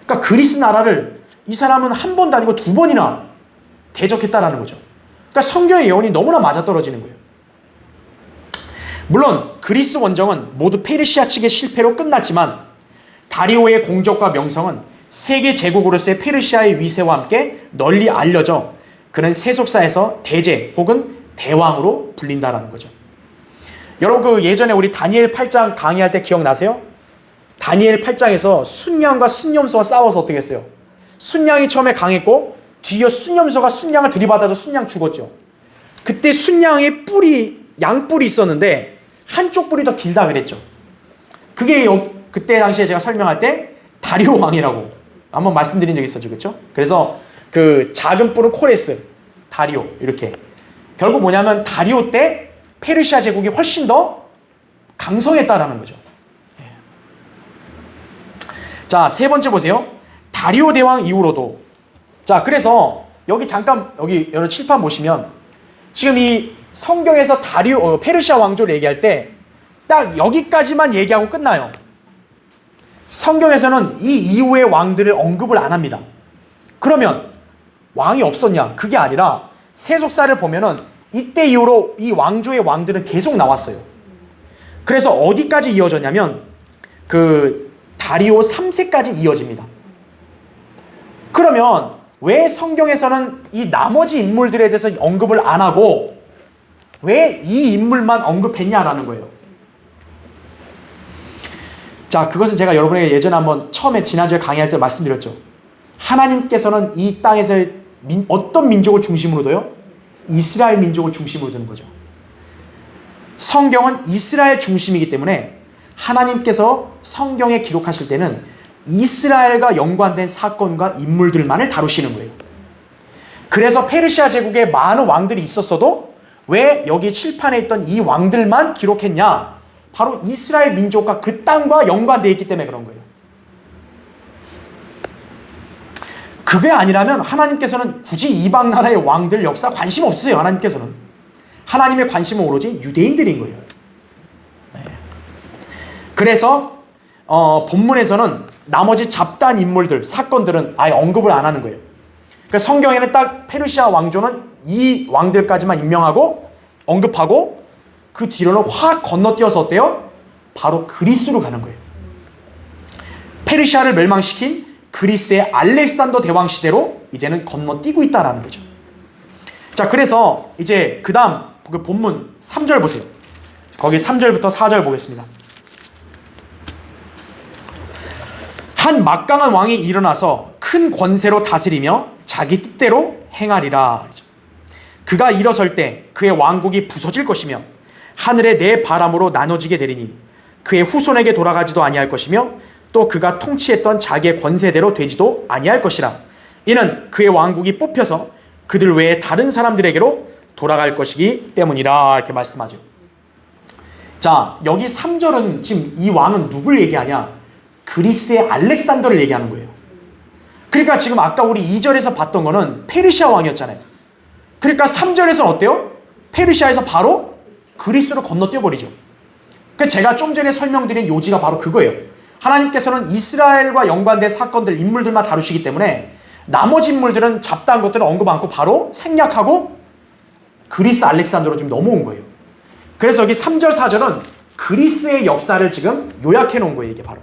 그러니까 그리스 나라를 이 사람은 한 번도 아니고 두 번이나 대적했다라는 거죠. 그러니까 성경의 예언이 너무나 맞아떨어지는 거예요. 물론 그리스 원정은 모두 페르시아 측의 실패로 끝났지만 다리오의 공적과 명성은 세계 제국으로서의 페르시아의 위세와 함께 널리 알려져 그는 세속사에서 대제 혹은 대왕으로 불린다라는 거죠. 여러분 그 예전에 우리 다니엘 8장 강의할 때 기억나세요? 다니엘 8장에서 순양과 순염소가 싸워서 어떻게 했어요? 순양이 처음에 강했고 뒤에 순염소가 순양을 들이받아서 순양 죽었죠. 그때 순양의 뿔이 양뿔이 있었는데 한쪽 뿔이 더 길다 그랬죠. 그게 그때 당시에 제가 설명할 때 다리오 왕이라고 한번 말씀드린 적이 있었죠. 그렇죠? 그래서 그 작은 뿔은 코레스, 다리오 이렇게. 결국 뭐냐면 다리오 때 페르시아 제국이 훨씬 더 강성했다라는 거죠. 자, 세 번째 보세요. 다리오 대왕 이후로도. 자, 그래서 여기 잠깐 여기 여러분 칠판 보시면 지금 이 성경에서 페르시아 왕조를 얘기할 때 딱 여기까지만 얘기하고 끝나요. 성경에서는 이 이후의 왕들을 언급을 안 합니다. 그러면 왕이 없었냐? 그게 아니라 세속사를 보면은 이때 이후로 이 왕조의 왕들은 계속 나왔어요. 그래서 어디까지 이어졌냐면 그 다리오 3세까지 이어집니다. 그러면 왜 성경에서는 이 나머지 인물들에 대해서 언급을 안 하고 왜 이 인물만 언급했냐라는 거예요. 자, 그것은 제가 여러분에게 예전에 한번 처음에 지난주에 강의할 때 말씀드렸죠. 하나님께서는 이 땅에서 어떤 민족을 중심으로 둬요? 이스라엘 민족을 중심으로 두는 거죠. 성경은 이스라엘 중심이기 때문에 하나님께서 성경에 기록하실 때는 이스라엘과 연관된 사건과 인물들만을 다루시는 거예요. 그래서 페르시아 제국에 많은 왕들이 있었어도 왜 여기 칠판에 있던 이 왕들만 기록했냐? 바로 이스라엘 민족과 그 땅과 연관되어 있기 때문에 그런 거예요. 그게 아니라면 하나님께서는 굳이 이방 나라의 왕들 역사 관심 없으세요. 하나님께서는. 하나님의 관심은 오로지 유대인들인 거예요. 네. 그래서 본문에서는 나머지 잡다한 인물들, 사건들은 아예 언급을 안 하는 거예요. 그래서 성경에는 딱 페르시아 왕조는 이 왕들까지만 임명하고 언급하고 그 뒤로는 확 건너뛰어서 어때요? 바로 그리스로 가는 거예요. 페르시아를 멸망시킨 그리스의 알렉산더 대왕 시대로 이제는 건너뛰고 있다라는 거죠. 자, 그래서 이제 그 다음 그 본문 3절 보세요. 거기 3절부터 4절 보겠습니다. 한 막강한 왕이 일어나서 큰 권세로 다스리며 자기 뜻대로 행하리라. 그가 일어설 때 그의 왕국이 부서질 것이며 하늘의 네 바람으로 나눠지게 되리니 그의 후손에게 돌아가지도 아니할 것이며 또 그가 통치했던 자기의 권세대로 되지도 아니할 것이라. 이는 그의 왕국이 뽑혀서 그들 외에 다른 사람들에게로 돌아갈 것이기 때문이라. 이렇게 말씀하죠. 자, 여기 3절은 지금 이 왕은 누굴 얘기하냐? 그리스의 알렉산더를 얘기하는 거예요. 그러니까 지금 아까 우리 2절에서 봤던 거는 페르시아 왕이었잖아요. 그러니까 3절에서는 어때요? 페르시아에서 바로 그리스로 건너뛰어 버리죠. 그러니까 제가 좀 전에 설명드린 요지가 바로 그거예요. 하나님께서는 이스라엘과 연관된 사건들, 인물들만 다루시기 때문에 나머지 인물들은 잡다한 것들은 언급 않고 바로 생략하고 그리스 알렉산더로 지금 넘어온 거예요. 그래서 여기 3절, 4절은 그리스의 역사를 지금 요약해 놓은 거예요. 이게 바로.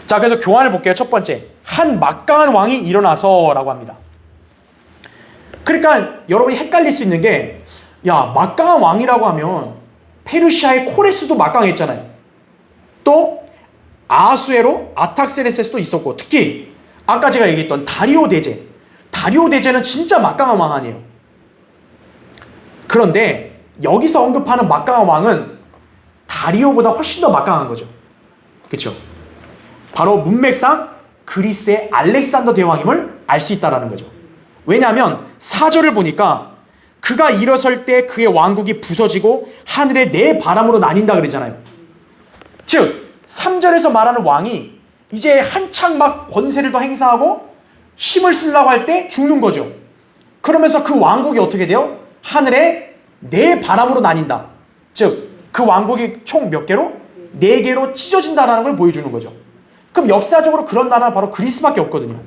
자, 그래서 교환을 볼게요. 첫 번째, 한 막강한 왕이 일어나서 라고 합니다. 그러니까 여러분이 헷갈릴 수 있는 게, 야, 막강한 왕이라고 하면 페르시아의 코레스도 막강했잖아요. 또 아수에로 아탁세네세스도 있었고, 특히 아까 제가 얘기했던 다리오 대제는 진짜 막강한 왕 아니에요. 그런데 여기서 언급하는 막강한 왕은 다리오보다 훨씬 더 막강한 거죠. 그렇죠? 바로 문맥상 그리스의 알렉산더 대왕임을 알 수 있다는 거죠. 왜냐하면 4절을 보니까 그가 일어설 때 그의 왕국이 부서지고 하늘의 네 바람으로 나뉜다 그러잖아요. 즉 3절에서 말하는 왕이 이제 한창 막 권세를 더 행사하고 힘을 쓰려고 할 때 죽는 거죠. 그러면서 그 왕국이 어떻게 돼요? 하늘의 네 바람으로 나뉜다. 즉 그 왕국이 총 몇 개로? 4개로 찢어진다는 걸 보여주는 거죠. 그럼 역사적으로 그런 나라는 바로 그리스밖에 없거든요.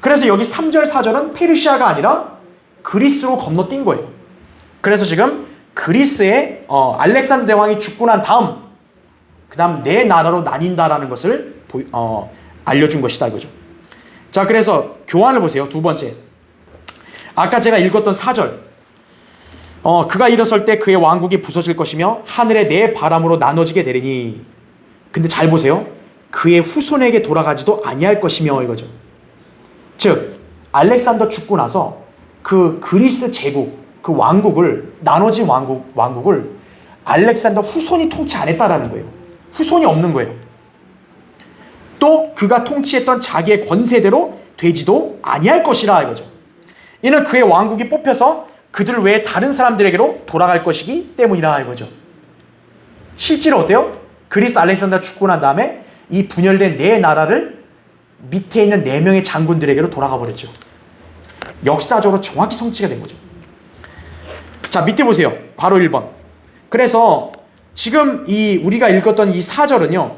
그래서 여기 3절, 4절은 페르시아가 아니라 그리스로 건너뛴 거예요. 그래서 지금 그리스의 알렉산더 대왕이 죽고 난 다음, 그 다음 네 나라로 나뉜다라는 것을 알려준 것이다 이거죠. 자, 그래서 교환을 보세요. 두 번째, 아까 제가 읽었던 4절, 그가 일어설 때 그의 왕국이 부서질 것이며 하늘의 네 바람으로 나눠지게 되리니. 근데 잘 보세요. 그의 후손에게 돌아가지도 아니할 것이며 이거죠. 즉 알렉산더 죽고 나서 그 그리스 제국, 그 왕국을, 나눠진 왕국을 알렉산더 후손이 통치 안 했다라는 거예요. 후손이 없는 거예요. 또 그가 통치했던 자기의 권세대로 되지도 아니할 것이라 이거죠. 이는 그의 왕국이 뽑혀서 그들 외에 다른 사람들에게로 돌아갈 것이기 때문이라 이거죠. 실제로 어때요? 그리스 알렉산더 죽고 난 다음에 이 분열된 네 나라를 밑에 있는 네 명의 장군들에게로 돌아가 버렸죠. 역사적으로 정확히 성취가 된 거죠. 자, 밑에 보세요. 괄호 1번. 그래서 지금 우리가 읽었던 이 4절은요,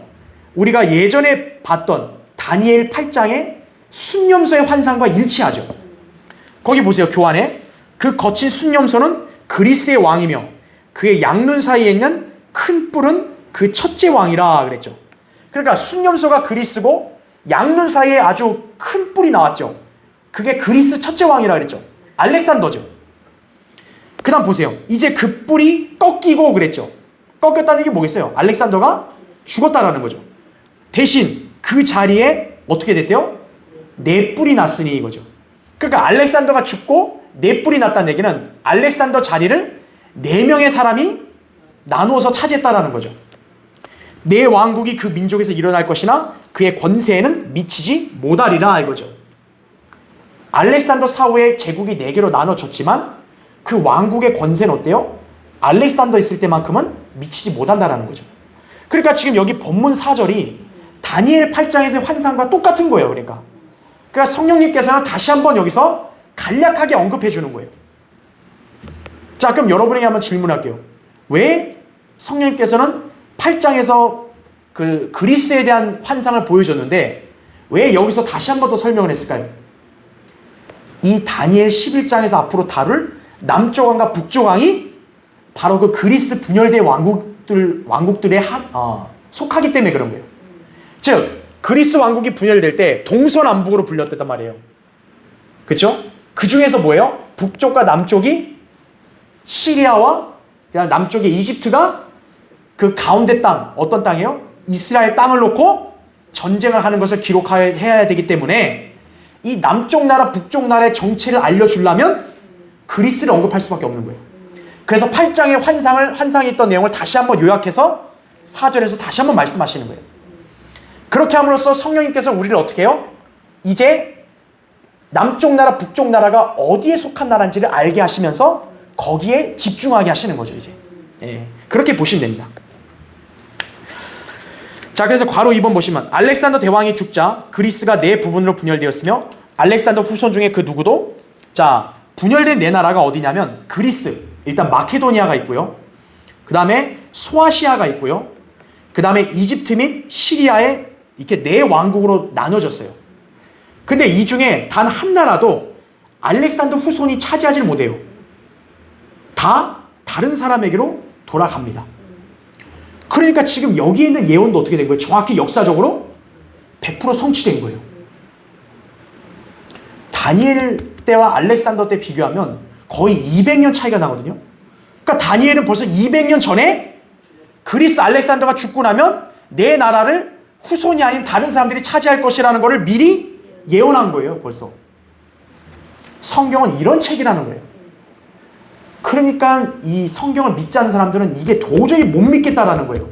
우리가 예전에 봤던 다니엘 8장의 순념소의 환상과 일치하죠. 거기 보세요. 교환에 그 거친 순념소는 그리스의 왕이며 그의 양눈 사이에 있는 큰 뿔은 그 첫째 왕이라 그랬죠. 그러니까 순념소가 그리스고 양눈 사이에 아주 큰 뿔이 나왔죠. 그게 그리스 첫째 왕이라 그랬죠. 알렉산더죠. 그 다음 보세요. 이제 그 뿔이 꺾이고 그랬죠. 꺾였다는 게 뭐겠어요? 알렉산더가 죽었다라는 거죠. 대신 그 자리에 어떻게 됐대요? 네 뿔이 났으니 이거죠. 그러니까 알렉산더가 죽고 네 뿔이 났다는 얘기는 알렉산더 자리를 네 명의 사람이 나누어서 차지했다라는 거죠. 내 왕국이 그 민족에서 일어날 것이나 그의 권세에는 미치지 못하리라 이거죠. 알렉산더 사후에 제국이 네 개로 나눠졌지만 그 왕국의 권세는 어때요? 알렉산더 있을 때만큼은 미치지 못한다라는 거죠. 그러니까 지금 여기 본문 4절이 다니엘 8장에서의 환상과 똑같은 거예요. 그러니까 성령님께서는 다시 한번 여기서 간략하게 언급해 주는 거예요. 자, 그럼 여러분에게 한번 질문할게요. 왜 성령님께서는 8장에서 그 그리스에 대한 환상을 보여줬는데 왜 여기서 다시 한번 더 설명을 했을까요? 이 다니엘 11장에서 앞으로 다룰 남쪽 왕과 북쪽 왕이 바로 그 그리스 분열된 왕국들에 속하기 때문에 그런 거예요. 즉 그리스 왕국이 분열될 때 동서남북으로 분렸단 말이에요. 그렇죠? 그 중에서 뭐예요? 북쪽과 남쪽이 시리아와 남쪽의 이집트가 그 가운데 땅, 어떤 땅이에요? 이스라엘 땅을 놓고 전쟁을 하는 것을 기록해야 되기 때문에 이 남쪽 나라, 북쪽 나라의 정체를 알려주려면 그리스를 언급할 수밖에 없는 거예요. 그래서 8장의 환상에 있던 내용을 다시 한번 요약해서 4절에서 다시 한번 말씀하시는 거예요. 그렇게 함으로써 성령님께서 우리를 어떻게 해요? 이제 남쪽 나라, 북쪽 나라가 어디에 속한 나라인지를 알게 하시면서 거기에 집중하게 하시는 거죠, 이제. 그렇게 보시면 됩니다. 자, 그래서 괄호 2번 보시면 알렉산더 대왕이 죽자 그리스가 네 부분으로 분열되었으며 알렉산더 후손 중에 그 누구도, 자, 분열된 네 나라가 어디냐면 그리스, 일단 마케도니아가 있고요. 그 다음에 소아시아가 있고요. 그 다음에 이집트 및 시리아에 이렇게 네 왕국으로 나눠졌어요. 근데 이 중에 단 한 나라도 알렉산더 후손이 차지하지 못해요. 다 다른 사람에게로 돌아갑니다. 그러니까 지금 여기에 있는 예언도 어떻게 된 거예요? 정확히 역사적으로 100% 성취된 거예요. 다니엘 때와 알렉산더 때 비교하면 거의 200년 차이가 나거든요. 그러니까 다니엘은 벌써 200년 전에 그리스 알렉산더가 죽고 나면 내 나라를 후손이 아닌 다른 사람들이 차지할 것이라는 것을 미리 예언한 거예요. 벌써. 성경은 이런 책이라는 거예요. 그러니까 이 성경을 믿지 않는 사람들은 이게 도저히 못 믿겠다라는 거예요.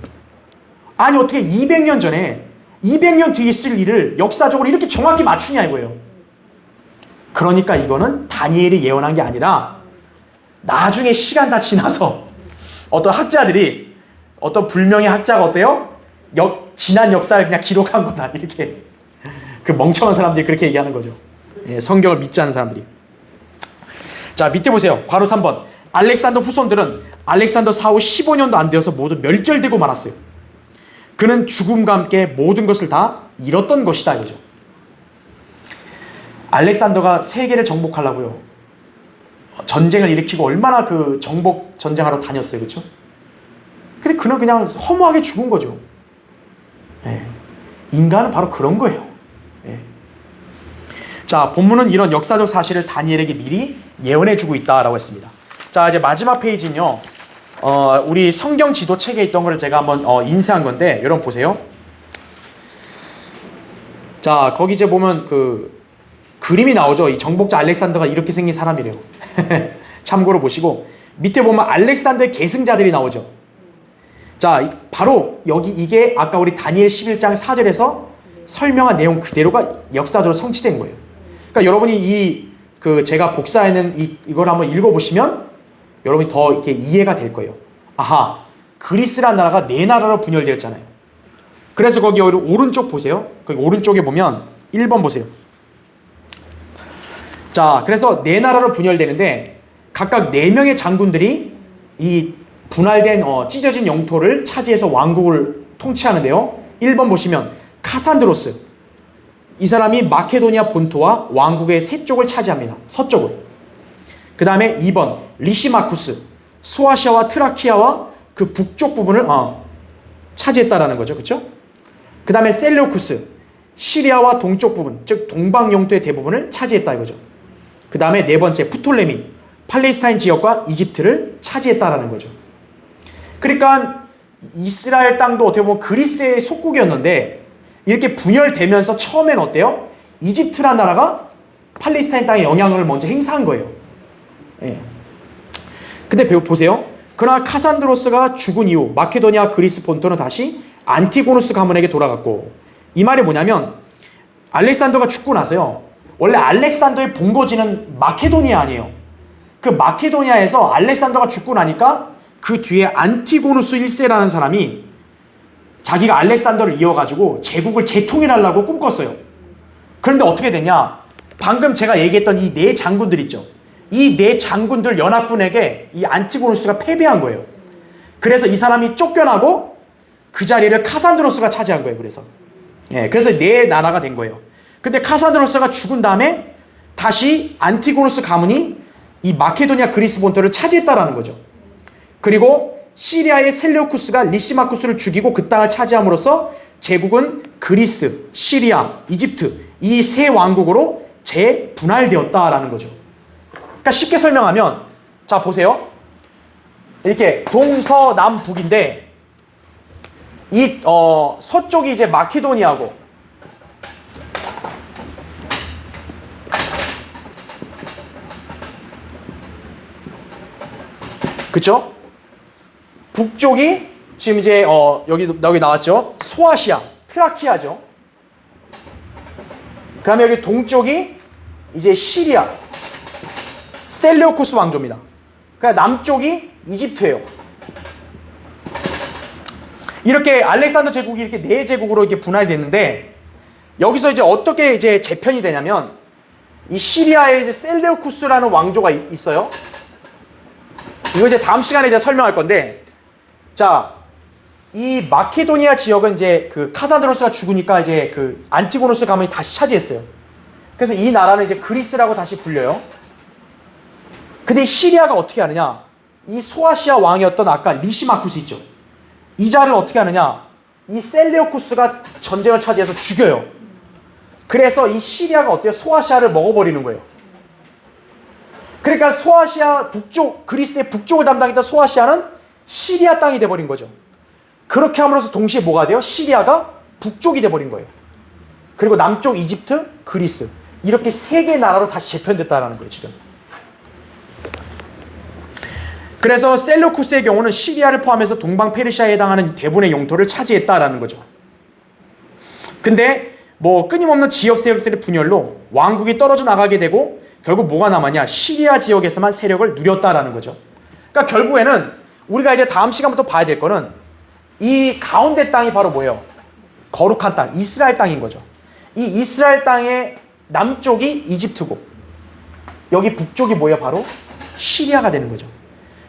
아니 어떻게 200년 전에 200년 뒤에 있을 일을 역사적으로 이렇게 정확히 맞추냐 이거예요. 그러니까 이거는 다니엘이 예언한 게 아니라 나중에 시간 다 지나서 어떤 학자들이, 어떤 불명의 학자가 어때요? 지난 역사를 그냥 기록한 거다, 이렇게. 그 멍청한 사람들이 그렇게 얘기하는 거죠. 성경을 믿지 않는 사람들이. 자, 밑에 보세요. 괄호 3번. 알렉산더 후손들은 알렉산더 사후 15년도 안 되어서 모두 멸절되고 말았어요. 그는 죽음과 함께 모든 것을 다 잃었던 것이다 이거죠. 알렉산더가 세계를 정복하려고요. 전쟁을 일으키고 얼마나 그 정복 전쟁하러 다녔어요. 그렇죠? 근데 그는 그냥 허무하게 죽은 거죠. 예. 인간은 바로 그런 거예요. 예. 자, 본문은 이런 역사적 사실을 다니엘에게 미리 예언해주고 있다라고 했습니다. 자, 이제 마지막 페이지는요. 우리 성경 지도 책에 있던 거를 제가 한번 인쇄한 건데, 여러분 보세요. 자, 거기 이제 보면 그 그림이 나오죠. 이 정복자 알렉산더가 이렇게 생긴 사람이래요. 참고로 보시고, 밑에 보면 알렉산더의 계승자들이 나오죠. 자, 바로 여기 이게 아까 우리 다니엘 11장 4절에서 설명한 내용 그대로가 역사적으로 성취된 거예요. 그러니까 여러분이 제가 복사해낸 이걸 한번 읽어보시면 여러분이 더 이렇게 이해가 될 거예요. 아하, 그리스라는 나라가 네 나라로 분열되었잖아요. 그래서 거기 오른쪽 보세요. 거기 오른쪽에 보면 1번 보세요. 자, 그래서 네 나라로 분열되는데 각각 4명의 장군들이 이 분할된 찢어진 영토를 차지해서 왕국을 통치하는데요. 1번 보시면 카산드로스. 이 사람이 마케도니아 본토와 왕국의 세 쪽을 차지합니다. 서쪽으로. 그 다음에 2번 리시마쿠스. 소아시아와 트라키아와 그 북쪽 부분을 차지했다라는 거죠. 그렇죠? 그 다음에 셀레우쿠스. 시리아와 동쪽 부분, 즉 동방 영토의 대부분을 차지했다 이거죠. 그 다음에 네 번째 프톨레미. 팔레스타인 지역과 이집트를 차지했다라는 거죠. 그러니까 이스라엘 땅도 어떻게 보면 그리스의 속국이었는데 이렇게 분열되면서 처음엔 어때요? 이집트라는 나라가 팔레스타인 땅에 영향을 먼저 행사한 거예요. 예. 근데 보세요. 그러나 카산드로스가 죽은 이후 마케도니아 그리스 본토는 다시 안티고누스 가문에게 돌아갔고, 이 말이 뭐냐면 알렉산더가 죽고 나서요. 원래 알렉산더의 본거지는 마케도니아 아니에요. 그 마케도니아에서 알렉산더가 죽고 나니까 그 뒤에 안티고누스 1세라는 사람이 자기가 알렉산더를 이어가지고 제국을 재통일하려고 꿈꿨어요. 그런데 어떻게 되냐? 방금 제가 얘기했던 이 네 장군들 있죠. 이 네 장군들 연합군에게 이 안티고누스가 패배한 거예요. 그래서 이 사람이 쫓겨나고 그 자리를 카산드로스가 차지한 거예요. 그래서 네 나라가 된 거예요. 근데 카산드로스가 죽은 다음에 다시 안티고누스 가문이 이 마케도니아 그리스 본토를 차지했다라는 거죠. 그리고 시리아의 셀레우쿠스가 리시마쿠스를 죽이고 그 땅을 차지함으로써 제국은 그리스, 시리아, 이집트 이 세 왕국으로 재분할되었다라는 거죠. 그러니까 쉽게 설명하면, 자 보세요. 이렇게 동서남북인데 이 서쪽이 이제 마케도니아고, 그쵸? 북쪽이 지금 이제 여기 나왔죠. 소아시아, 트라키아죠. 그 다음에 여기 동쪽이 이제 시리아, 셀레우쿠스 왕조입니다. 그러니까 남쪽이 이집트예요. 이렇게 알렉산더 제국이 이렇게 네 제국으로 이렇게 분할됐는데, 여기서 이제 어떻게 이제 재편이 되냐면, 이 시리아에 이제 셀레우쿠스라는 왕조가 있어요. 이거 이제 다음 시간에 이제 설명할 건데, 자, 이 마케도니아 지역은 이제 그 카산드로스가 죽으니까 이제 그 안티고누스 가문이 다시 차지했어요. 그래서 이 나라는 이제 그리스라고 다시 불려요. 근데 시리아가 어떻게 하느냐? 이 소아시아 왕이었던 아까 리시마쿠스 있죠. 이 자를 어떻게 하느냐? 이 셀레우쿠스가 전쟁을 차지해서 죽여요. 그래서 이 시리아가 어때요? 소아시아를 먹어버리는 거예요. 그러니까 소아시아 북쪽, 그리스의 북쪽을 담당했던 소아시아는 시리아 땅이 돼버린 거죠. 그렇게 함으로써 동시에 뭐가 돼요? 시리아가 북쪽이 돼버린 거예요. 그리고 남쪽 이집트, 그리스 이렇게 세 개의 나라로 다시 재편됐다라는 거예요, 지금. 그래서 셀루쿠스의 경우는 시리아를 포함해서 동방 페르시아에 해당하는 대부분의 영토를 차지했다라는 거죠. 근데 뭐 끊임없는 지역 세력들의 분열로 왕국이 떨어져 나가게 되고 결국 뭐가 남았냐? 시리아 지역에서만 세력을 누렸다라는 거죠. 그러니까 결국에는 우리가 이제 다음 시간부터 봐야 될 거는 이 가운데 땅이 바로 뭐예요? 거룩한 땅, 이스라엘 땅인 거죠. 이 이스라엘 땅의 남쪽이 이집트고 여기 북쪽이 뭐예요? 바로 시리아가 되는 거죠.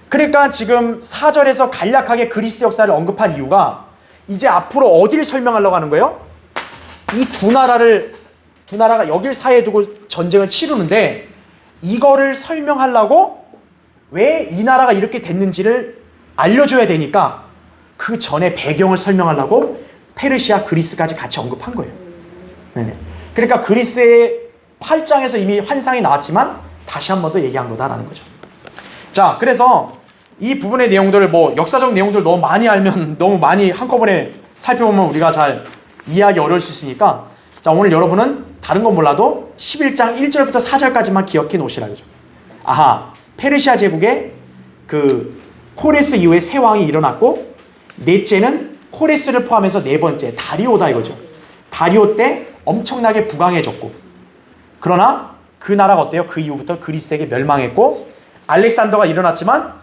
그러니까 지금 4절에서 간략하게 그리스 역사를 언급한 이유가 이제 앞으로 어디를 설명하려고 하는 거예요? 이 두 나라를 두 나라가 여길 사이에 두고 전쟁을 치르는데 이거를 설명하려고 왜 이 나라가 이렇게 됐는지를 알려줘야 되니까 그 전에 배경을 설명하려고 페르시아, 그리스까지 같이 언급한 거예요. 네네. 그러니까 그리스의 8장에서 이미 환상이 나왔지만 다시 한 번 더 얘기한 거다라는 거죠. 자, 그래서 이 부분의 내용들을 뭐 역사적 내용들 너무 많이 알면 너무 많이 한꺼번에 살펴보면 우리가 잘 이해하기 어려울 수 있으니까 자, 오늘 여러분은 다른 건 몰라도 11장 1절부터 4절까지만 기억해 놓으시라 그죠. 아하, 페르시아 제국의 그 코레스 이후에 세 왕이 일어났고 넷째는 코레스를 포함해서 네 번째 다리오다 이거죠. 다리오 때 엄청나게 부강해졌고 그러나 그 나라가 어때요? 그 이후부터 그리스에게 멸망했고 알렉산더가 일어났지만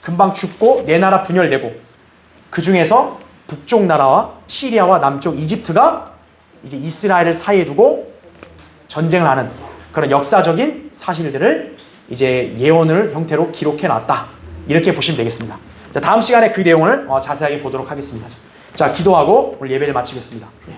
금방 죽고 네 나라 분열되고 그 중에서 북쪽 나라와 시리아와 남쪽 이집트가 이제 이스라엘을 사이에 두고 전쟁을 하는 그런 역사적인 사실들을 이제 예언을 형태로 기록해 놨다. 이렇게 보시면 되겠습니다. 자, 다음 시간에 그 내용을 자세하게 보도록 하겠습니다. 자, 기도하고 오늘 예배를 마치겠습니다. 네.